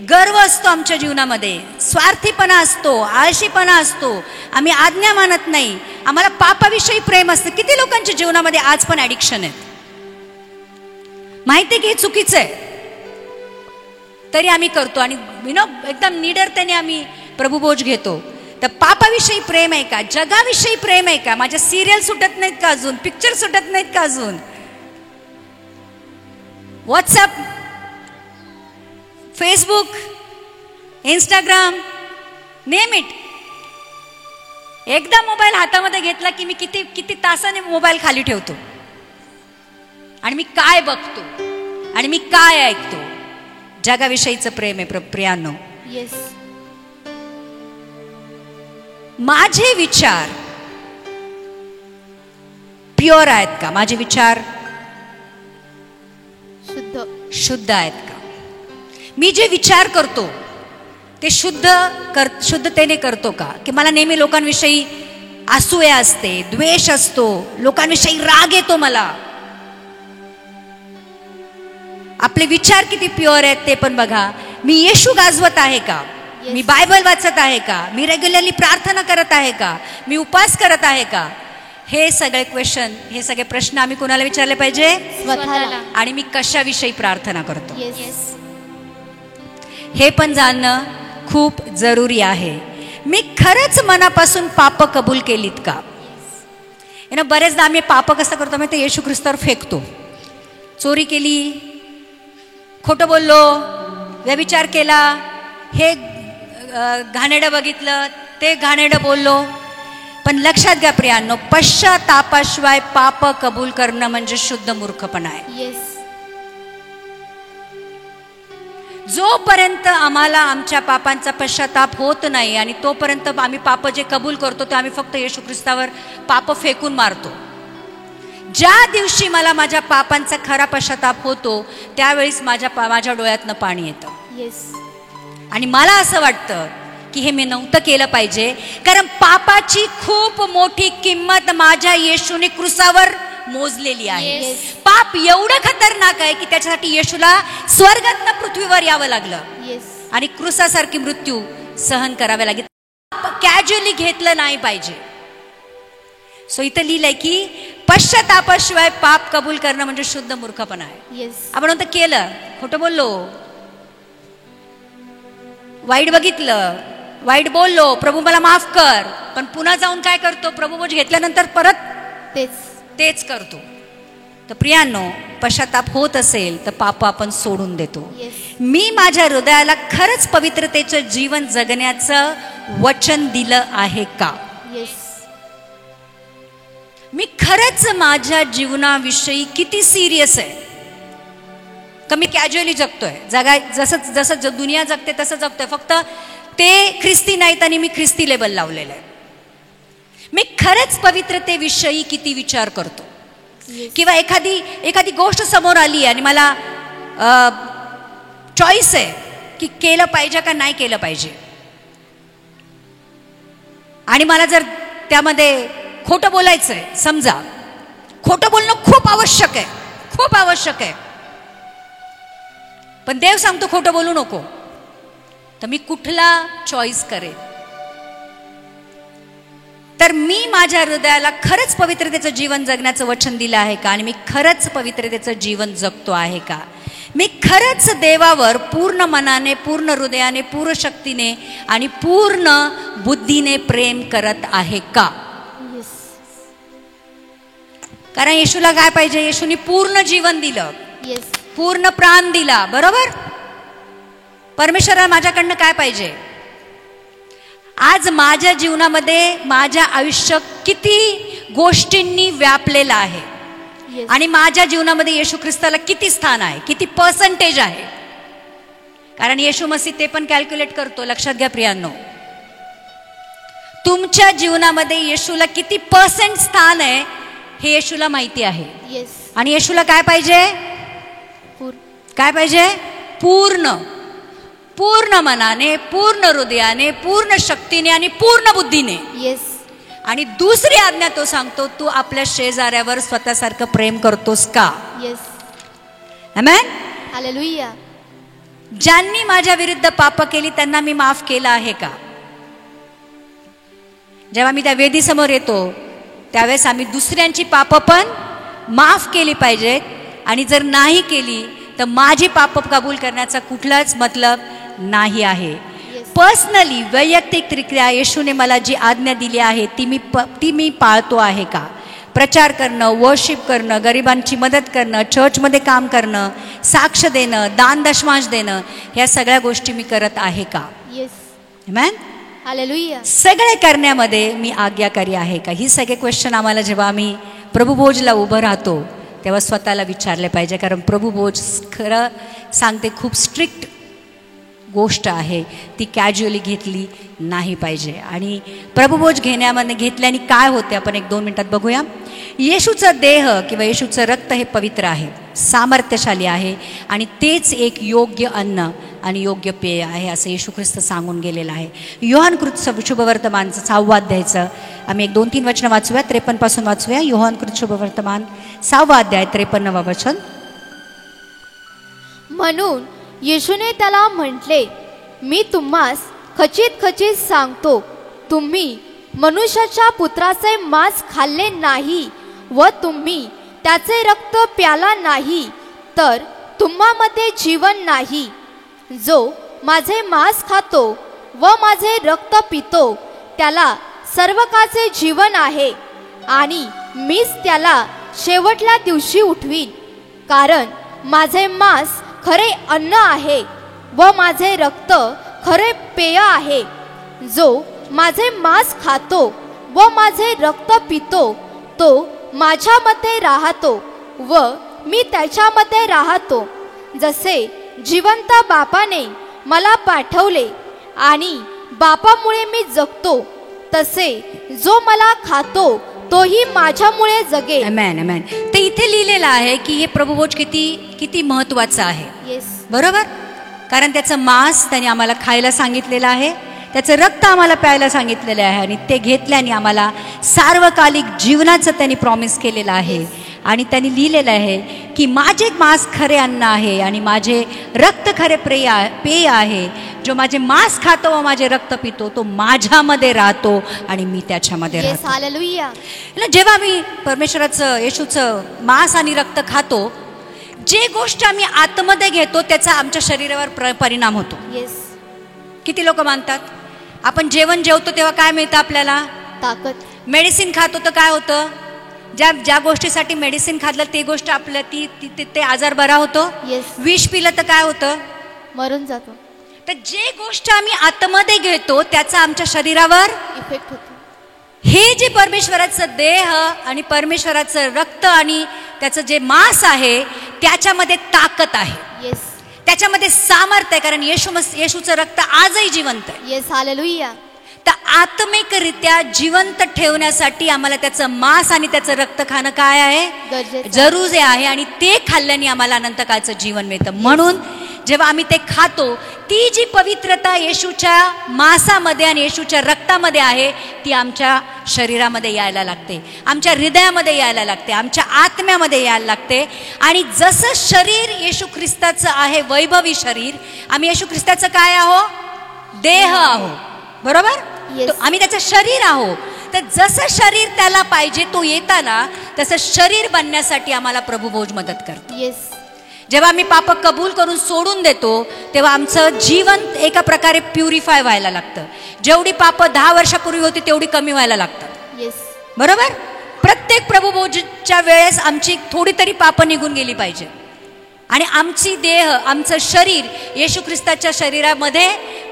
A: गर्व असतो आमच्या जीवनामध्ये, स्वार्थीपणा असतो, आळशीपणा असतो, आम्ही आज्ञा मानत नाही, आम्हाला पापाविषयी प्रेम असतं. किती लोकांच्या जीवनामध्ये आज पण ॲडिक्शन आहेत, माहिती आहे की हे चुकीचं आहे, तरी आम्ही करतो आणि एकदम निडरतेने आम्ही प्रभुभोज घेतो. तर पापाविषयी प्रेम आहे का? जगाविषयी प्रेम आहे का? माझ्या सिरियल सुटत नाहीत का अजून? पिक्चर सुटत नाहीत का अजून? WhatsApp, Facebook, Instagram, name it. एकदा मोबाईल हातामध्ये घेतला की मी किती किती तासाने मोबाईल खाली ठेवतो आणि मी काय बघतो आणि मी काय ऐकतो. जगाविषयीचं प्रेम आहे प्रियांनो.
B: येस.
A: माझे विचार प्युअर आहेत का? माझे विचार शुद्ध आहेत का? मी जे विचार करतो ते शुद्धतेने करतो का? की मला नेहमी लोकांविषयी असूया असते, द्वेष असतो, लोकांविषयी राग येतो मला. आपले विचार किती प्युअर आहेत ते पण बघा. मी येशू गाजवत आहे का? मी बायबल वाचत आहे का? मी रेग्युलरली प्रार्थना करत आहे का? मी उपवास करत आहे का? हे सगळे क्वेश्चन, हे सगळे प्रश्न आम्ही कोणाला विचारले पाहिजे?
B: स्वतःला.
A: आणि मी कशाविषयी प्रार्थना करतो
B: येस.
A: हे पण जाणणं खूप जरुरी आहे. मी खरंच मनापासून पाप कबूल केलीत का? बरेचदा आम्ही पाप कसं करतो माहिती? येशू ख्रिस्तावर फेकतो. चोरी केली, खोटं बोललो, व्यभिचार केला, हे घाणेरडं बघितलं, ते घाणेरडं बोललो. पण लक्षात घ्या प्रियांनो, पश्चातापाशिवाय पाप कबूल करणं म्हणजे शुद्ध मूर्खपणा आहे.
B: येस.
A: जोपर्यंत आम्हाला आमच्या पापांचा पश्चाताप होत नाही आणि तोपर्यंत आम्ही पाप जे कबूल करतो ते आम्ही फक्त येशू ख्रिस्तावर पाप फेकून मारतो. ज्या दिवशी मला माझ्या पापांचा खरा पश्चाताप होतो त्यावेळेस माझ्या डोळ्यातनं पाणी येतं.
B: येस.
A: आणि मला असं वाटतं की हे मी नव्हतं केलं पाहिजे, कारण पापाची खूप मोठी किंमत माझ्या येशूने क्रुसावर मोजलेली आहे. पाप एवढं खतरनाक आहे की त्याच्यासाठी येशूला स्वर्गातनं पृथ्वीवर यावं लागलं आणि क्रुसासारखी मृत्यू सहन करावे लागेल. कॅज्युअली घेतलं नाही पाहिजे. सो इथं लिहिलंय की पश्चातापाशिवाय पाप कबूल करणं म्हणजे शुद्ध मूर्खपणा आहे. आपण नंतर केलं, खोटं बोललो, वाईट बघितलं, वाईट बोललो, प्रभू मला माफ कर, पण पुन्हा जाऊन काय करतो? प्रभुभोज घेतल्यानंतर परत तेच करतो. तर प्रियांनो, पश्चाताप होत असेल तर पाप आपण सोडून देतो. मी माझ्या हृदयाला खरंच पवित्रतेचं जीवन जगण्याचं वचन दिलं आहे का? मी खरंच माझ्या जीवनाविषयी किती सिरियस आहे का? मी कॅज्युअली जगतोय, जसं जसं दुनिया जगते तसं जगतोय, फक्त ते ख्रिस्ती नाहीत आणि मी ख्रिस्ती लेबल लावलेलं आहे. मी खरंच पवित्रतेविषयी किती विचार करतो? किंवा एखादी गोष्ट समोर आली आणि मला चॉईस आहे की केलं पाहिजे का नाही केलं पाहिजे, आणि मला जर त्यामध्ये खोटं बोलायचंय, समजा खोटं बोलणं खूप आवश्यक आहे, खूप आवश्यक आहे, पण देव सांगतो खोटं बोलू नको, तर मी कुठला चॉईस करेन? तर मी माझ्या हृदयाला खरंच पवित्रतेचं जीवन जगण्याचं वचन दिलं आहे का? आणि मी खरंच पवित्रतेचं जीवन जगतो आहे का? मी खरंच देवावर पूर्ण मनाने, पूर्ण हृदयाने, पूर्ण शक्तीने आणि पूर्ण बुद्धीने प्रेम करत आहे का? कारण येशूला काय पाहिजे? येशूने पूर्ण जीवन दिलं, पूर्ण प्राण दिला, बरोबर? परमेश्वराला माझ्याकडनं काय पाहिजे? आज माझ्या जीवनामध्ये माझ्या आयुष्य किती गोष्टींनी व्यापलेलं आहे आणि माझ्या जीवनामध्ये येशू ख्रिस्ताला किती स्थान आहे, किती पर्सेंटेज आहे? कारण येशू मसीह ते पण कॅल्क्युलेट करतो. लक्षात घ्या प्रियांनो, तुमच्या जीवनामध्ये येशूला किती पर्सेंट स्थान आहे हे येशूला माहिती आहे.
B: येस.
A: आणि येशूला काय पाहिजे? काय पाहिजे? पूर्ण पूर्ण मनाने, पूर्ण हृदयाने, पूर्ण शक्तीने आणि पूर्ण बुद्धीने.
B: येस.
A: आणि दुसरी आज्ञा तो सांगतो, तू आपल्या शेजाऱ्यावर स्वतःसारखं प्रेम करतोस का?
B: येस.
A: आमेन.
B: हालेलुया.
A: ज्यांनी माझ्या विरुद्ध पाप केली त्यांना मी माफ केलं आहे का? जेव्हा मी त्या वेदीसमोर येतो त्यावेळेस आम्ही दुसऱ्यांची पाप पण माफ केली पाहिजेत. आणि जर नाही केली तर माझी पाप कबूल करण्याचा कुठलाच मतलब नाही आहे. पर्सनली, वैयक्तिकरित्या येशूने मला जी आज्ञा दिली आहे ती मी पाळतो आहे का? प्रचार करणं, वर्शिप करणं, गरिबांची मदत करणं, चर्चमध्ये काम करणं, साक्ष देणं, दान दशमांश देणं, ह्या सगळ्या गोष्टी मी करत आहे का?
B: येस.
A: आमेन.
B: हालेलुया.
A: सगळे करण्यामध्ये मी आज्ञाकारी आहे का? ही सगळे क्वेश्चन आम्हाला जेव्हा आम्ही प्रभुभोजला उभं राहतो तेव्हा स्वतःला विचारले पाहिजे. कारण प्रभुभोज खरं सांगते खूप स्ट्रिक्ट गोष्ट आहे, ती कॅज्युअली घेतली नाही पाहिजे. आणि प्रभुभोज घेतल्याने काय होते आपण 1-2 मिनिटात बघूया. येशूचा देह किंवा येशूचं रक्त हे पवित्र आहे, सामर्थ्यशाली आहे आणि तेच एक योग्य अन्न आणि योग्य पेय आहे असं येशू ख्रिस्त सांगून गेलेलं आहे. योहानकृत शुभवर्तमानचं 6वा अध्यायाचं आम्ही 1-2-3 वचनं वाचूया. 53 पासून वाचूया. योहानकृत शुभवर्तमान 6वा अध्याय 53वा वचन.
B: म्हणून येशूने त्याला म्हटले, मी तुम्हास खचित खचित सांगतो, तुम्ही मनुष्याच्या पुत्राचे मांस खाल्ले नाही व तुम्ही त्याचे रक्त प्याला नाही तर तुम्हामध्ये जीवन नाही. जो माझे मांस खातो व माझे रक्त पितो त्याला सर्वकाचे जीवन आहे आणि मीच त्याला शेवटल्या दिवशी उठवीन. कारण माझे मांस खरे अन्न आहे व माझे रक्त खरे पेय आहे. जो माझे मांस खातो व माझे रक्त पितो तो माझ्यामध्ये राहतो व मी त्याच्यामध्ये राहतो. जसे जिवंत बापाने मला पाठवले आणि बापामुळे मी जगतो तसे जो मला खातो तोही माझ्यामुळे जगेल.
A: आमेन. आमेन. ते इथे लिहिलेलं आहे की हे प्रभुभोज किती महत्वाचं आहे.
B: येस.
A: बरोबर. कारण त्याचं मांस त्याने आम्हाला खायला सांगितलेलं आहे, त्याचं रक्त आम्हाला प्यायला सांगितलेलं आहे आणि ते घेतल्याने आम्हाला सार्वकालिक जीवनाचं त्यांनी प्रॉमिस केलेलं आहे. आणि त्यांनी लिहिलेलं आहे की माझे मांस खरे अन्न आहे आणि माझे रक्त खरे पेय आहे. जो माझे मांस खातो व माझे रक्त पितो तो माझ्यामध्ये राहतो आणि मी त्याच्यामध्ये राहतो.
B: हालेलुया.
A: जेव्हा आम्ही परमेश्वराचं येशूचं मांस आणि रक्त खातो, जे गोष्ट आम्ही आतमध्ये घेतो त्याचा आमच्या शरीरावर परिणाम होतो.
B: येस.
A: किती लोक मानतात आपण जेवण जेवतो तेव्हा काय मिळतं आपल्याला?
B: ताकद.
A: मेडिसिन खातो तर काय होतं? ज्या गोष्टीसाठी मेडिसिन खाल्लं ते गोष्ट आपल्या ते आजार बरा होतो.
B: येस.
A: विष पिलं तर काय होतं?
B: मरून जातो.
A: तर जे गोष्ट आम्ही आतमध्ये घेतो त्याचा आमच्या शरीरावर
B: इफेक्ट होतो.
A: हे जे परमेश्वराचं देह आणि परमेश्वराचं रक्त आणि त्याचं जे मांस आहे त्याच्यामध्ये ताकद आहे.
B: येस.
A: त्याच्यामध्ये सामर्थ्य आहे. कारण येशूचं रक्त आजही जिवंत आहे.
B: येस. हालेलुया.
A: तर आत्मिकरित्या जिवंत ठेवण्यासाठी आम्हाला त्याचं मांस आणि त्याचं रक्त खाणं काय आहे? जरुरी आहे. आणि ते खाल्ल्याने आम्हाला अनंतकाळचं जीवन मिळतं. म्हणून जेव्हा आम्ही ते खातो ती जी पवित्रता येशूच्या मांसामध्ये आणि येशूच्या रक्तामध्ये आहे ती आमच्या शरीरामध्ये यायला लागते, आमच्या हृदयामध्ये यायला लागते, आमच्या आत्म्यामध्ये यायला लागते. आणि जसं शरीर येशू ख्रिस्ताचं आहे, वैभवी शरीर, आम्ही येशू ख्रिस्ताचं काय आहो? देह आहो. बरोबर. आम्ही त्याचं शरीर आहो. तर जसं शरीर त्याला पाहिजे तो येताना तसं शरीर बनण्यासाठी आम्हाला प्रभुभोज मदत करतो.
B: येस.
A: जेव्हा आम्ही पाप कबूल करून सोडून देतो तेव्हा आमचं जीवन एका प्रकारे प्युरिफाय व्हायला लागतं. जेवढी पाप 10 वर्षापूर्वी होती तेवढी कमी व्हायला लागतात.
B: येस.
A: बरोबर. प्रत्येक प्रभुभोजच्या वेळेस आमची थोडी तरी पाप निघून गेली पाहिजे आणि आमची देह, आमचं शरीर येशू ख्रिस्ताच्या शरीरामध्ये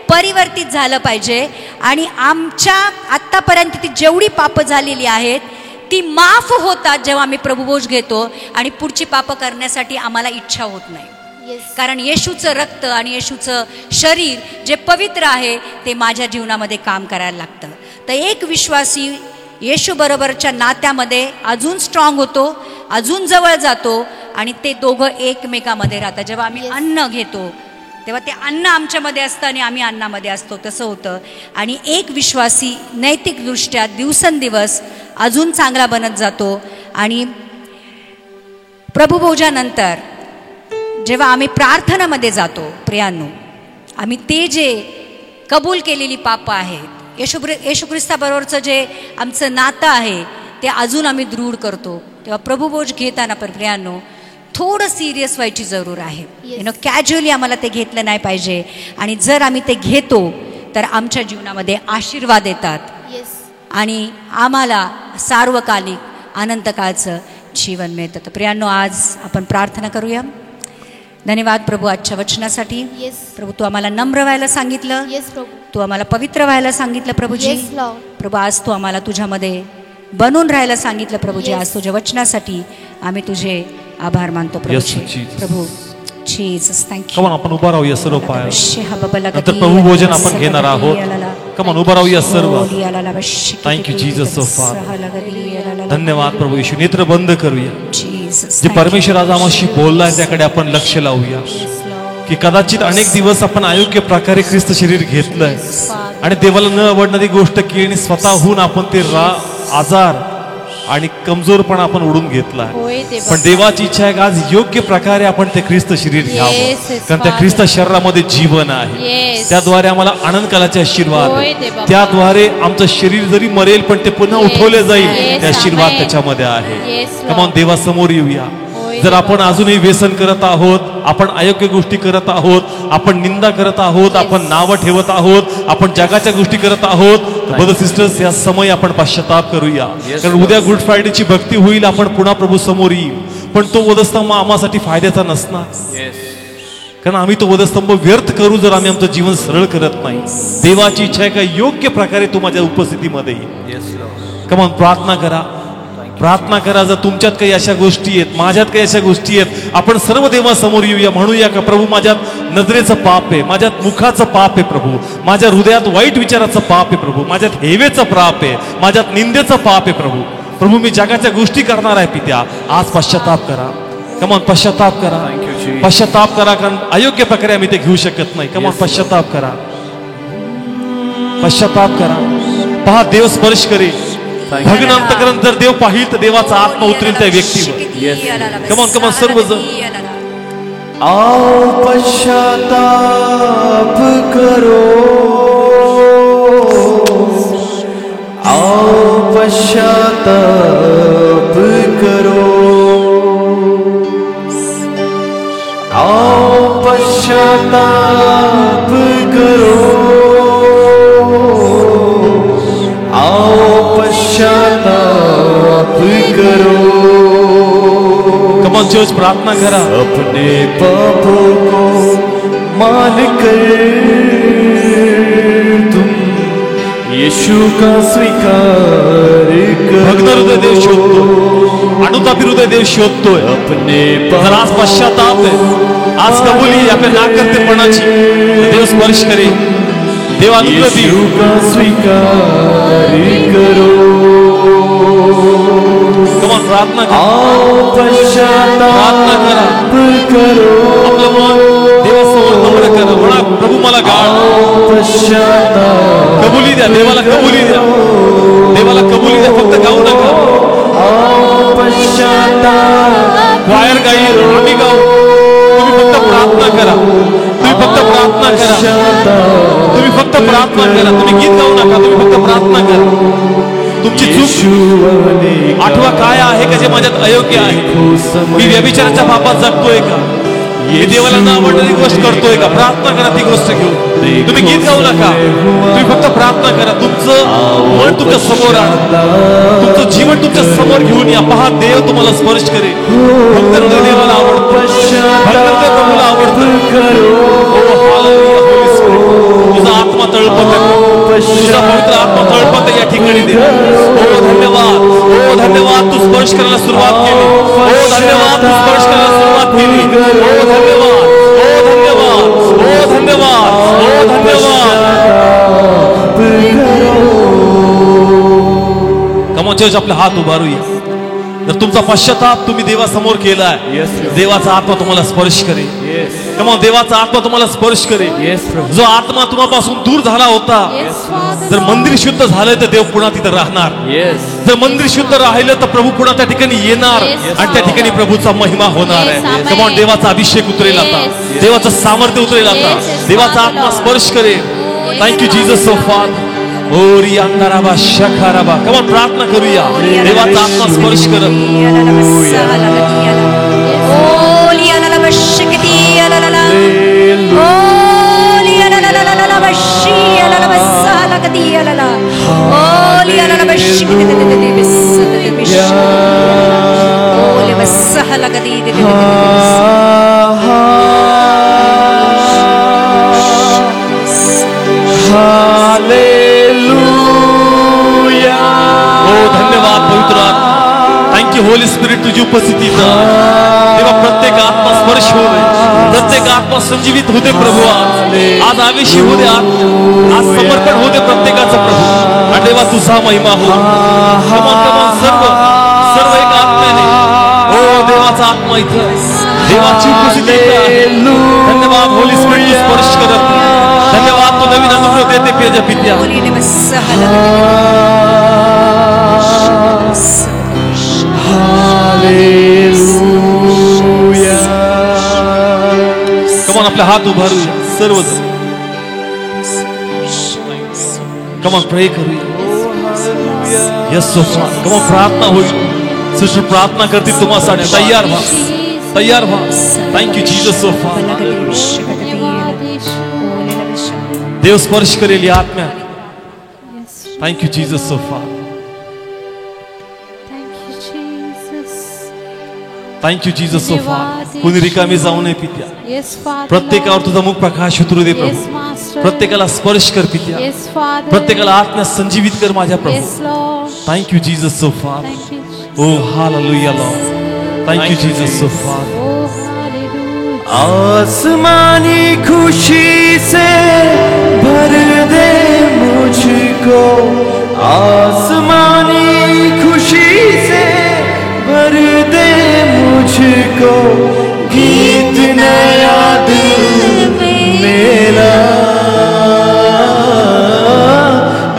A: परिवर्तित झालं पाहिजे. आणि आमच्या आत्तापर्यंत ती जेवढी पाप झालेली आहेत ती माफ होतात जेव्हा आम्ही प्रभुभोज घेतो आणि पुढची पाप करण्यासाठी आम्हाला इच्छा होत नाही. कारण येशूचं रक्त आणि येशूचं शरीर जे पवित्र आहे ते माझ्या जीवनामध्ये काम करायला लागतं. तर एक विश्वासी येशू बरोबरच्या नात्यामध्ये अजून स्ट्रॉंग होतो, अजून जवळ जातो आणि ते दोघं एकमेकामध्ये राहतात. जेव्हा आम्ही अन्न घेतो तेव्हा ते अन्न आमच्यामध्ये असतं आणि आम्ही अन्नामध्ये असतो, तसं होतं. आणि एक विश्वासी नैतिकदृष्ट्या दिवसेंदिवस अजून चांगला बनत जातो. आणि प्रभुभोजानंतर जेव्हा आम्ही प्रार्थनामध्ये जातो प्रियांनो, आम्ही ते जे कबूल केलेली पापं आहेत, येशू ख्रिस्ताबरोबरचं जे आमचं नातं आहे ते अजून आम्ही दृढ करतो. तेव्हा प्रभुभोज घेताना पण प्रियांनो थोडं सिरियस व्हायची जरूर आहे. कॅज्युअली आम्हाला ते घेतलं नाही पाहिजे. आणि जर आम्ही ते घेतो तर आमच्या जीवनामध्ये आशीर्वाद येतात आणि आम्हाला सार्वकालिक अनंतकाळचं जीवन मिळतं. तर प्रियांनो, आज आपण प्रार्थना करूया. धन्यवाद प्रभू आजच्या वचनासाठी. प्रभू, तू आम्हाला नम्र व्हायला सांगितलं, तू आम्हाला पवित्र व्हायला सांगितलं प्रभूजी. प्रभू, आज तू आम्हाला तुझ्यामध्ये बनून राहायला सांगितलं प्रभूजी. आज तुझ्या वचनासाठी आम्ही तुझे आभार मानतो प्रभूजी. प्रभू जीसस, थँक्यू.
C: कमान आपण उभा राहूया सर्व पायावर. नंतर प्रभू भोजन आपण घेणार आहोत. कमान उभा राहूया सर्व. Thank you Jesus of father. धन्यवाद प्रभू येशू. नेत्र बंद करूया. जे परमेश्वर आज आम्हाशी बोललाय त्याकडे आपण लक्ष लावूया. की कदाचित अनेक दिवस आपण अयोग्य प्रकारे ख्रिस्त शरीर घेतलंय आणि देवाला न आवडणारी गोष्ट केली आणि स्वतःहून आपण ते आजार आणि कमजोरपणा आपण ओढून घेतला. पण देवाची इच्छा आहे की आज योग्य प्रकारे आपण ते ख्रिस्त शरीर घ्यावं, कारण त्या ख्रिस्त शरीरामध्ये जीवन आहे. त्याद्वारे आम्हाला आनंदकालाचे आशीर्वाद, त्याद्वारे आमचं शरीर जरी मरेल पण ते पुन्हा उठवले जाईल, ते आशीर्वाद त्याच्यामध्ये आहे. कमान देवासमोर येऊया. जर आपण अजूनही व्यसन करत आहोत, आपण अयोग्य गोष्टी करत आहोत, आपण निंदा करत आहोत, आपण नावं ठेवत आहोत, आपण जगाच्या गोष्टी करत आहोत, ब्रदर सिस्टर्स, या समय आपण पश्चाताप करूया. कारण उद्या गुड फ्रायडेची भक्ती होईल, आपण पुन्हा प्रभू समोर येईल. पण तो वधस्तंभ आम्हासाठी फायद्याचा नसणार, कारण आम्ही तो वधस्तंभ व्यर्थ करू जर आम्ही आमचं जीवन सरळ करत नाही. देवाची इच्छा आहे का योग्य प्रकारे तू माझ्या उपस्थितीमध्ये येईल. कमान प्रार्थना करा, प्रार्थना करा. जर तुमच्यात काही अशा गोष्टी आहेत, माझ्यात काही अशा गोष्टी आहेत, आपण सर्व देवासमोर येऊया. म्हणूया का प्रभू, माझ्यात नजरेचं पाप आहे, माझ्यात मुखाचं पाप आहे प्रभू, माझ्या हृदयात वाईट विचाराचं पाप आहे प्रभू, माझ्यात हेवेचं पाप आहे, माझ्यात निंदेचं पाप आहे प्रभू. प्रभू, मी जगाच्या गोष्टी करणार आहे पित्या. आज पश्चाताप करा. कमान पश्चाताप करा, पश्चाताप करा, कारण अयोग्य प्रकारे आम्ही ते घेऊ शकत नाही. कमान पश्चाताप करा, पश्चाताप करा. पहा, देव स्पर्श करेल. भग्न अंतःकरण जर देव पाहिल तर देवाचा आत्मा उतरेल त्या व्यक्तीवर. कमान कमान सर्वजण
D: आओ पश्चाताप करो, आओ पश्चाताप करो, आओ पश्चाताप करो, आओ पश्चाताप करो.
C: कमान चर्च प्रार्थना करा.
D: अपने पापों को मान कर तुम यीशु का स्वीकार करो.
C: भग्न हृदय देव शोधतोय, अनुतापी हृदय देव शोधतोय.
D: अपने
C: जर आज पश्चाताप आहे, आज कबुली आपल्या नाकर्तेपणाची, देव स्पर्श करेल, देव अनुग्रह देईल.
D: यीशु का स्वीकार करो.
C: कमान प्रार्थना करा,
D: आओ पश्चाताप करो.
C: आपलं मन देवासमोर नम्र करा. म्हणा, प्रभू मला गाळ,
D: पश्चाताप
C: कबुली द्या, देवाला कबुली द्या, देवाला कबुली द्या. फक्त गाऊ नका.
D: आओ पश्चाताप.
C: वायर गाईल, आम्ही गाऊ. तुम्ही फक्त प्रार्थना करा, तुम्ही फक्त प्रार्थना करा, तुम्ही फक्त प्रार्थना करा. तुम्ही गीत गाऊ नका, तुम्ही फक्त प्रार्थना करा. तुमची चूक आठवा काय आहे का जे माझ्यात अयोग्य आहे. मी व्यभिचाराच्या पापात जगतोय का, मी देवाला न आवडणारी गोष्ट करतोय का. प्रार्थना करा ती गोष्ट घेऊन. तुम्ही गीत गाऊ नका, तुम्ही फक्त प्रार्थना करा. तुमचं मन तुमच्या समोर आणा, तुमचं जीवन तुमच्या समोर घेऊन या. पहा, देव तुम्हाला स्पर्श करेल. फक्त हृदय देवाला आवडतं, फक्त प्रभूला आवडतं. तुझा आत्मा तळपत आहे, तुझा पवित्र आत्मा तळपत आहे या ठिकाणी. दे ओ धन्यवाद, ओ धन्यवाद, तू स्पर्श करायला सुरुवात केली. ओ धन्यवाद, तू स्पर्श करायला सुरुवात केली. ओ धन्यवाद, ओ धन्यवाद, ओ धन्यवाद, ओ धन्यवाद. चर्च आपले हात उभारूया. जर तुमचा पश्चाताप तुम्ही देवासमोर केलाय, देवाचा आत्मा तुम्हाला स्पर्श करेल. कमा देवाचा आत्मा तुम्हाला स्पर्श करेल. जो आत्मा तुम्हापासून दूर झाला होता, जर मंदिर शुद्ध झालं तर देव पुन्हा तिथं राहणार. जर मंदिर शुद्ध राहिलं तर प्रभू पुन्हा त्या ठिकाणी येणार आणि त्या ठिकाणी प्रभूचा महिमा होणार आहे. कमा देवाचा अभिषेक उतरेल आता, देवाचं सामर्थ्य उतरेल आता, देवाचा आत्मा स्पर्श करेल. Thank you Jesus so father. ओरी अंधाराबा शखाराबा. कमा प्रार्थना करूया देवाचा आत्मा स्पर्श करत. धन्यवाद पवित्र आत्मा. Thank you Holy spirit. तुझी उपस्थिती तेव्हा प्रत्येक आत्मा स्पर्श होऊ दे, प्रत्येक आत्मा संजीवित होते प्रभू. आज आवेशी होते, आज समर्पण होते प्रत्येकाचं प्रभू. आणि देवा तुझा महिमा हो. सर्व सर्व एक आत्म्याने. ओ देवाचा आत्मा इथं, देवाची उपस्थिती इथं. धन्यवाद होली स्पिरिट. तू स्पर्श करत. धन्यवाद तू नवीन अनुभव देते प्रिय पित्या. कमान आपले हात उभारूया सर्वजण. कमान प्रे करूया. Yes sofa. कमान प्रार्थना होईल. सिस्टर प्रार्थना करतील तुम्हासाठी. तयार व्हा, तयार व्हा. Thank you Jesus sofa. देव स्पर्श करेल या आत्म्यात. थँक्यू जीसस सोफा. थँक्यू जीसस सोफा. कुणी रिकामी जाऊ नये पित्या. प्रत्येकावर तुझा मुख प्रकाश उतरू दे प्रभू. प्रत्येकाला स्पर्श कर पित्या. प्रत्येकाला आत्म्यात संजीवित कर माझ्या प्रभू. थँक्यू जीसस सोफा. Oh hallelujah lord. Thank you Jesus सोफा.
D: आसमानी खुशी से भर दे मुझको, आसमानी खुशी से भर दे मुझको. गीत नया दिल मेरा,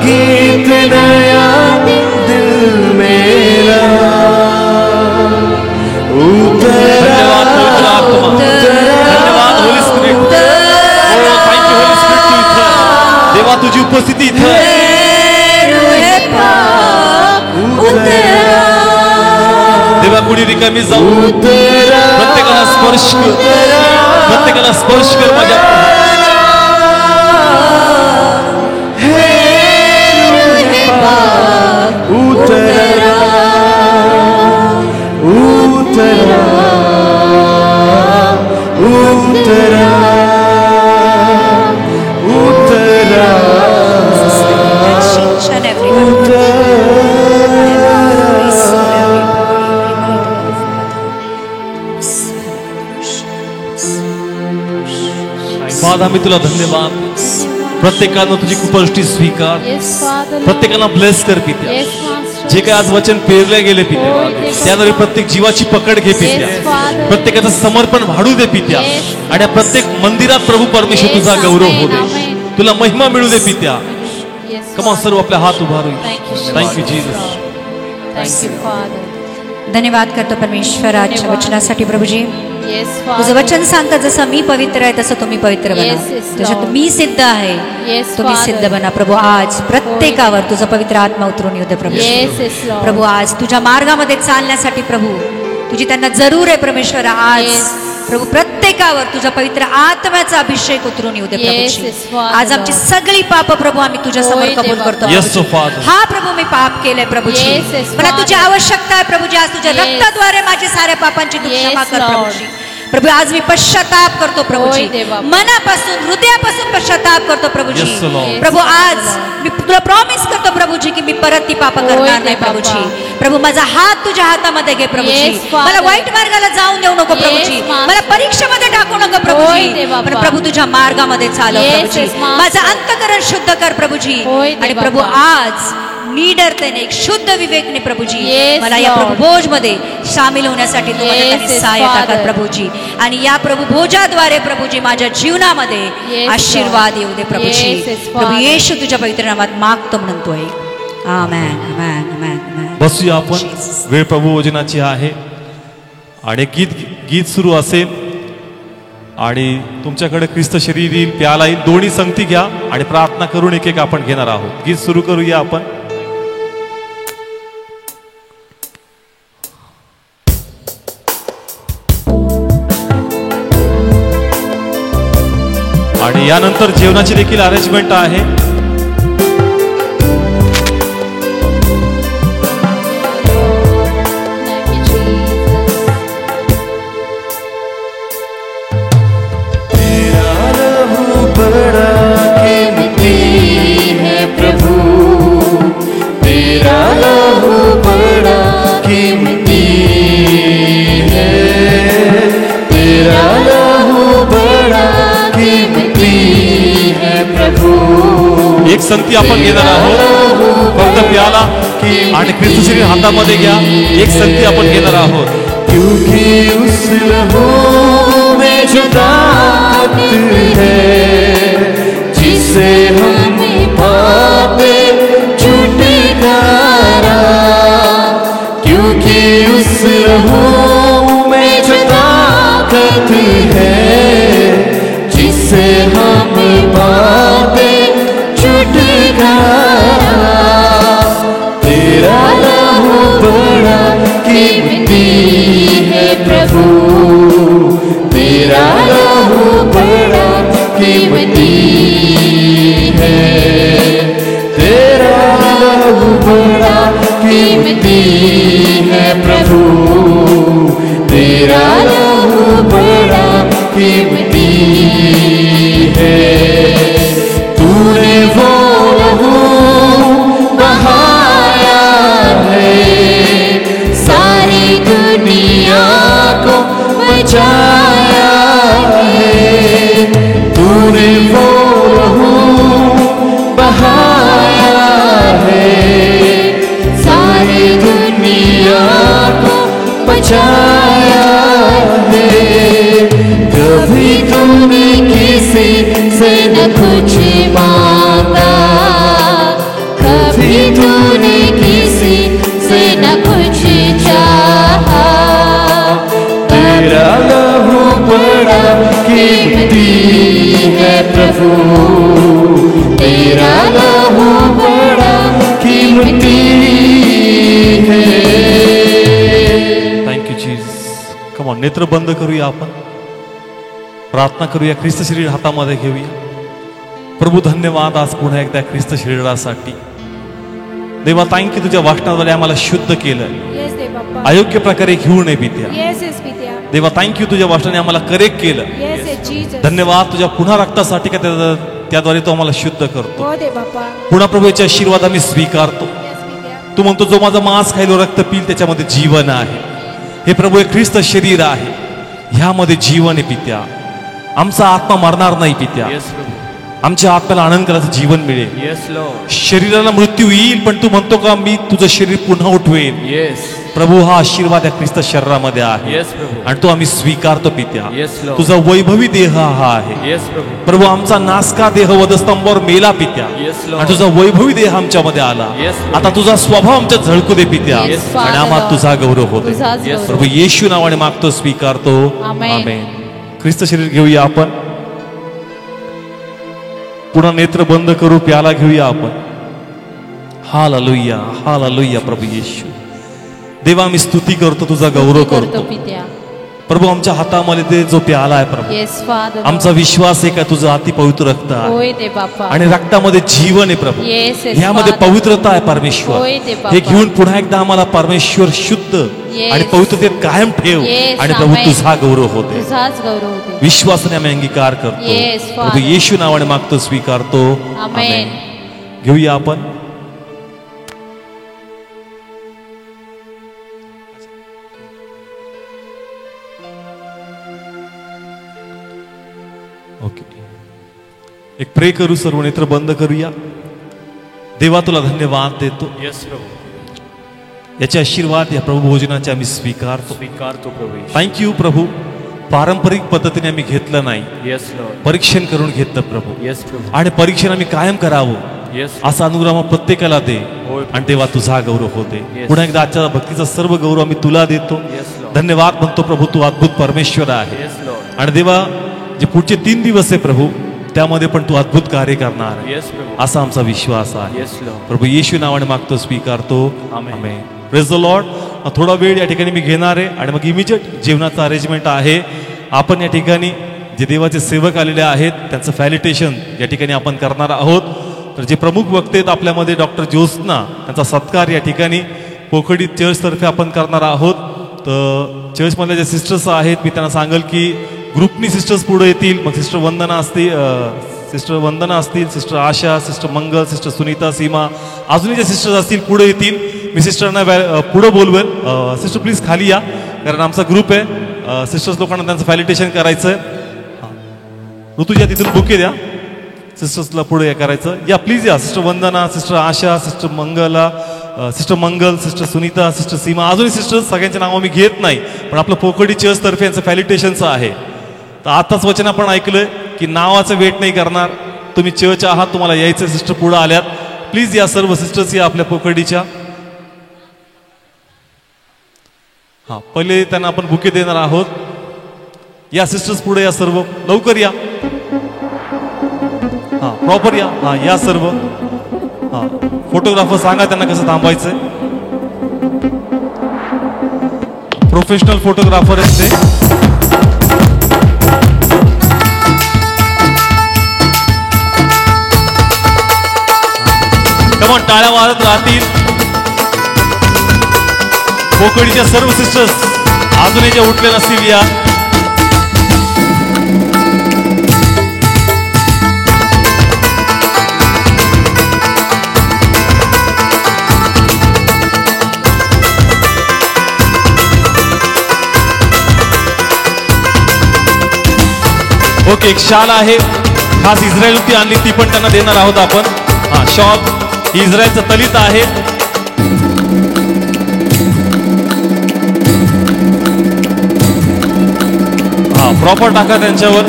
D: गीत नया दिल मेरा.
C: देवा तुझी उपस्थिती इथं. देवा कुणी रिकामी जाऊ. प्रत्येकाला स्पर्श कर, प्रत्येकाला स्पर्श कर माझ्या. फादर आम्ही तुला धन्यवाद. प्रत्येकानं तुझी कृपादृष्टी स्वीकार. प्रत्येकाला ब्लेस कर पित्या. जे काय आज वचन पेरले गेले पित्या, त्याद्वारे प्रत्येक जीवाची पकड घे पित्या. प्रत्येकाचं समर्पण वाढू दे पित्या. आणि प्रत्येक मंदिरात प्रभू परमेश्वर तुझा गौरव हो दे, तुला महिमा मिळू दे पित्या. कमा सर्व आपले हात उभारू. Thank you Jesus.
A: धन्यवाद करतो परमेश्वराच्या वचनासाठी प्रभूजी. तुझं वचन सांगतं जसं मी पवित्र आहे तसं तुम्ही पवित्र बना. त्याच्यात मी सिद्ध आहे, तुम्ही सिद्ध बना. प्रभू आज प्रत्येकावर तुझा पवित्र आत्मा उतरून येऊ दे प्रभू. प्रभू आज तुझ्या मार्गामध्ये चालण्यासाठी प्रभू तुझी त्यांना जरूर आहे परमेश्वर. आज प्रभू प्रत्येकावर तुझा पवित्र आत्म्याचा अभिषेक उतरून येऊ दे प्रभू. आज आमची सगळी पाप प्रभू आम्ही तुझ्या समोर कबूल करतो. हा प्रभू मी पाप केलंय प्रभूजी. मला तुझी आवश्यकता आहे प्रभूजी. आज तुझ्या रक्ताद्वारे माझे साऱ्या पापांची तू क्षमा कर प्रभूजी. प्रभू आज मी पश्चाताप करतो प्रभूजी, मनापासून हृदयापासून पश्चाताप करतो प्रभूजी. प्रभू आज मी तुला प्रॉमिस करतो प्रभूजी की मी परत ती पाप करणार नाही प्रभूजी. प्रभू माझा हात तुझ्या हातामध्ये घे प्रभूजी. मला वाईट मार्गाला जाऊन देऊ नको प्रभूजी. मला परीक्षेमध्ये टाकू नको प्रभूजी. पण प्रभू तुझ्या मार्गामध्ये चालव प्रभूजी. माझं अंतःकरण शुद्ध कर प्रभूजी. आणि प्रभू आज निडरतेने एक शुद्ध विवेकने प्रभूजी
B: Yes,
A: मला या
B: Lord.
A: प्रभू भोज मध्ये सामील होण्यासाठी तू मदत आणि
B: Yes,
A: सहायता कर
B: Father.
A: प्रभूजी आणि या प्रभू भोजाद्वारे प्रभूजी माझ्या जीवनामध्ये
B: Yes,
A: आशीर्वाद येऊ दे प्रभूजी
B: Yes, yes,
A: प्रभू
B: Father.
A: येशू तुझ्या पवित्र नामात मागतो म्हणतोय आमेन आमेन आमेन आमेन
C: बसूया आपण. वेळ प्रभू भोजनाची आहे आणि गीत सुरू असेल आणि तुमच्याकडे ख्रिस्त शरीर येईल प्याला येईल दोन्ही संगती घ्या आणि प्रार्थना करून एक एक आपण घेणार आहोत. गीत सुरू करूया आपण. आणि यानंतर जेवणाची देखील अरेंजमेंट आहे. एक संगती आपण घेणार आहोत. फक्त प्याला आणि ख्रिस्त शरीर हातामध्ये घ्या. एक संगती आपण घेणार आहोत.
D: क्योंकि उस लहू में जो ताकत है जिसे हम पाते छुटकारा, क्योंकि उस लहू में जो ताकत है जिसे हम पाते छुटकारा, तेरा लहू बड़ा कीमती है प्रभु, तेरा लहू बड़ा कीमती है, तेरा लहू बड़ा कीमती है प्रभु, तेरा लहू बड़ा कीमती है। तूने वो लहू बहाया है, सारी दुनिया को बचाया है, तूने वो लहू बहाया है, सारी दुनिया को बचाया है। कभी तूने किसी से न कुछ मांगा, कभी तूने किसी से न कुछ चाहा, तेरा लहू बड़ा कीमती है प्रभु, तेरा लहू बड़ा कीमती है।
C: Thank you Jesus. कम ऑन, नेत्र बंद करूया आपण. प्रार्थना करूया. ख्रिस्त शरीर हातामध्ये घेऊया. प्रभू धन्यवाद आज पुन्हा एकदा ख्रिस्त शरीरासाठी. देवा थँक्यू तुझ्या वाचनाद्वारे आम्हाला शुद्ध केलं.
B: येस दे बाप्पा.
C: अयोग्य प्रकारे घेऊ नये पित्या.
B: Yes yes पित्या.
C: देवा थँक्यू तुझ्या वाचनाने आम्हाला करेक्ट केलं.
B: Yes yes Jesus.
C: धन्यवाद तुझ्या पुन्हा रक्तासाठी का त्याद्वारे तो आम्हाला शुद्ध करतो.
B: हो दे बाप्पा.
C: पुन्हा प्रभूचे आशीर्वाद आम्ही स्वीकारतो.
B: येस पित्या.
C: तू म्हणतो जो माझा मांस खाईल रक्त पिल त्याच्यामध्ये जीवन आहे. हे प्रभू हे ख्रिस्त शरीर आहे, ह्यामध्ये जीवन आहे पित्या. आमचा आत्मा मरणार नाही पित्या. आमच्या आत्म्याला आनंद करायचं जीवन मिळेल. शरीराला मृत्यू येईल पण तू म्हणतो का मी तुझं शरीर पुन्हा उठवेन. प्रभू हा आशीर्वाद या ख्रिस्त शरीरामध्ये आहे आणि तो आम्ही स्वीकारतो पित्या. तुझा वैभवी देह हा आहे प्रभू. आमचा नासका देह वधस्तंभावर मेला पित्या आणि तुझा वैभवी देह आमच्यामध्ये आला. आता तुझा स्वभाव आमच्या झळकू दे पित्या आणि आम्हाला तुझा गौरव होते. प्रभू येशू नावाने मागतो, स्वीकारतो. आमेन. ख्रिस्त शरीर घेऊया आपण. पुन्हा नेत्र बंद करू, प्याला घेऊया आपण. Hallelujah hallelujah. प्रभू येशू देवा आम्ही स्तुती करतो, तुझा गौरव करतो. प्रभू आमच्या हातामध्ये ते जो प्याला आहे प्रभू,
B: येस फादर.
C: आमचा विश्वास आहे का तुझं अति पवित्र रक्त आहे
B: होय दे बाप्पा.
C: आणि रक्तामध्ये जीवन आहे प्रभू.
B: येस येस
C: ह्यामध्ये
B: फादर.
C: पवित्रता आहे परमेश्वर.
B: होय ते बाप्पा.
C: हे घेऊन पुन्हा एकदा आम्हाला परमेश्वर शुद्ध आणि पवित्रतेत कायम ठेव
B: येस,
C: आणि प्रभू
B: आमेन.
C: तुझा गौरव होते.
B: तुझाच गौरव होते.
C: विश्वासाने आम्ही अंगीकार करतो.
B: येस,
C: प्रभू
B: फादर.
C: येशू नावाने मागतो, स्वीकारतो.
B: आमेन.
C: घेऊया आपण. ओके, एक प्रे करू. सर्व नेत्र बंद करूया. देवा तुला धन्यवाद देतो.
E: येस प्रभू,
C: याचे आशीर्वाद या प्रभू भोजनाचे आम्ही स्वीकारतो.
E: प्रभू.
C: थँक्यू प्रभू. पारंपरिक पद्धतीने आम्ही घेतलं नाही,
E: येस लॉर्ड.
C: परीक्षण करून घेतलं प्रभू.
E: येस प्रभू.
C: आणि परीक्षण आम्ही कायम करावं
E: येस.
C: असा अनुग्रह प्रत्येकाला दे.
E: होय.
C: आणि तेव्हा तुझा गौरव होते.
E: Yes.
C: पुन्हा एकदा आजच्या भक्तीचा सर्व गौरव आम्ही तुला देतो.
E: Yes Lord.
C: धन्यवाद म्हणतो प्रभू, तू अद्भुत परमेश्वर आहे.
E: Yes Lord.
C: आणि देवा जे पुढचे 3 दिवस आहे प्रभू, त्यामध्ये पण तू अद्भुत कार्य करणार आहे.
E: येस प्रभू.
C: असा आमचा विश्वास आहे.
E: Yes Lord.
C: प्रभू येशू नावाने मागतो, स्वीकारतो.
E: Amen.
C: Amen. Praise the lord. थोडा वेळ या ठिकाणी मी घेणार आहे आणि मग इमिजिएट जेवणाचं अरेंजमेंट आहे. आपण या ठिकाणी जे देवाचे सेवक आलेले आहेत त्यांचं फॅलिटेशन या ठिकाणी आपण करणार आहोत. तर जे प्रमुख वक्ते आहेत आपल्यामध्ये डॉक्टर ज्योत्स्ना, त्यांचा सत्कार या ठिकाणी पोखडी चर्चतर्फे आपण करणार आहोत. तर चर्चमधल्या ज्या सिस्टर्स आहेत मी त्यांना सांगेल की ग्रुपनी सिस्टर्स पुढे येतील. मग सिस्टर वंदना असतील, सिस्टर आशा, सिस्टर मंगल, सिस्टर सुनीता, सीमा, अजूनही ज्या सिस्टर्स असतील पुढे येतील. मी सिस्टरना पुढे बोलवेल. सिस्टर प्लीज खाली या, कारण आमचा ग्रुप आहे. सिस्टर्स लोकांना त्यांचं फॅलिटेशन करायचं आहे. ऋतुजा तिथून बुके द्या, सिस्टर्सला पुढे करायचं. या प्लीज या. सिस्टर वंदना, सिस्टर आशा, सिस्टर मंगल, सिस्टर सुनीता, सिस्टर सीमा, अजूनही सिस्टर्स सगळ्यांचे नावं मी घेत नाही, पण आपलं पोखडी चर्चतर्फे यांचं फॅलिटेशनचं आहे. तर आताच वचन आपण ऐकलंय की नावाचं वेट नाही करणार. तुम्ही चर्च आहात, तुम्हाला यायचं. सिस्टर पुढे आल्यात, प्लीज या. सर्व सिस्टर्स या आपल्या पोखडीच्या. हा, पहिले त्यांना आपण बुके देणार आहोत. या सिस्टर्स पुढे या, सर्व लवकर या. हा, प्रॉपर या. हा, या सर्व. हा, फोटोग्राफर सांगा त्यांना कसं थांबायचंय. प्रोफेशनल फोटोग्राफर आहेत ते. कमॉन, टाळ्या वाजत राहतील. पोखडीच्या सर्व सिस्टर्स अजूनही जे उठले नसतील या. ओके, एक शाल आहे खास इस्रायल होती आणली, ती पण त्यांना देणार आहोत आपण. हा, शॉल ही इस्रायलचं तलित आहे. हा, प्रॉपर टाका त्यांच्यावर.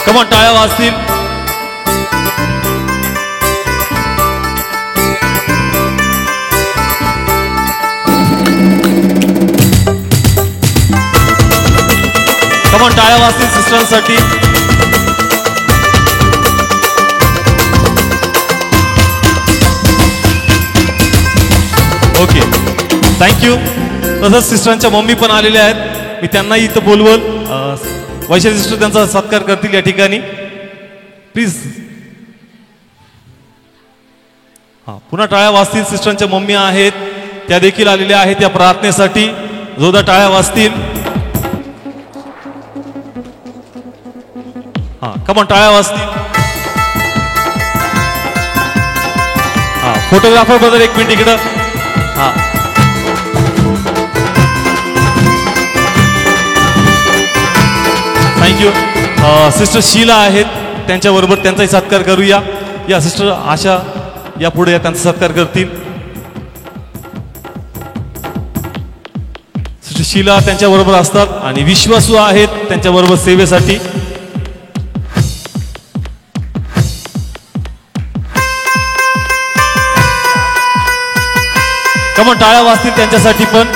C: कमॉन, टाळ्या वाजतील. कमॉन, टाळ्या वाजतील सिस्टरांसाठी. Okay, thank you. तसंच सिस्टरांच्या मम्मी पण आलेल्या आहेत, मी त्यांनाही इथं बोलवल. वैशाली सिस्टर त्यांचा सत्कार करतील या ठिकाणी, प्लीज. हा, पुन्हा टाळ्या वाजतील. सिस्टरांच्या मम्मी आहेत, त्या देखील आलेल्या आहेत या प्रार्थनेसाठी. जोरदार टाळ्या वाजतील. हा, कमॉन, टाळ्या वाजतील. हा, फोटोग्राफर बद्दल 1 मिनिट इकडं. हा, थँक्यू. सिस्टर शीला आहेत, त्यांच्याबरोबर त्यांचाही सत्कार करूया. या सिस्टर आशा या पुढे या, त्यांचा सत्कार करतील. सिस्टर शीला त्यांच्याबरोबर असतात आणि विश्वासू आहेत त्यांच्याबरोबर सेवेसाठी. कमॉन, टाळ्या वाजतील त्यांच्यासाठी पण.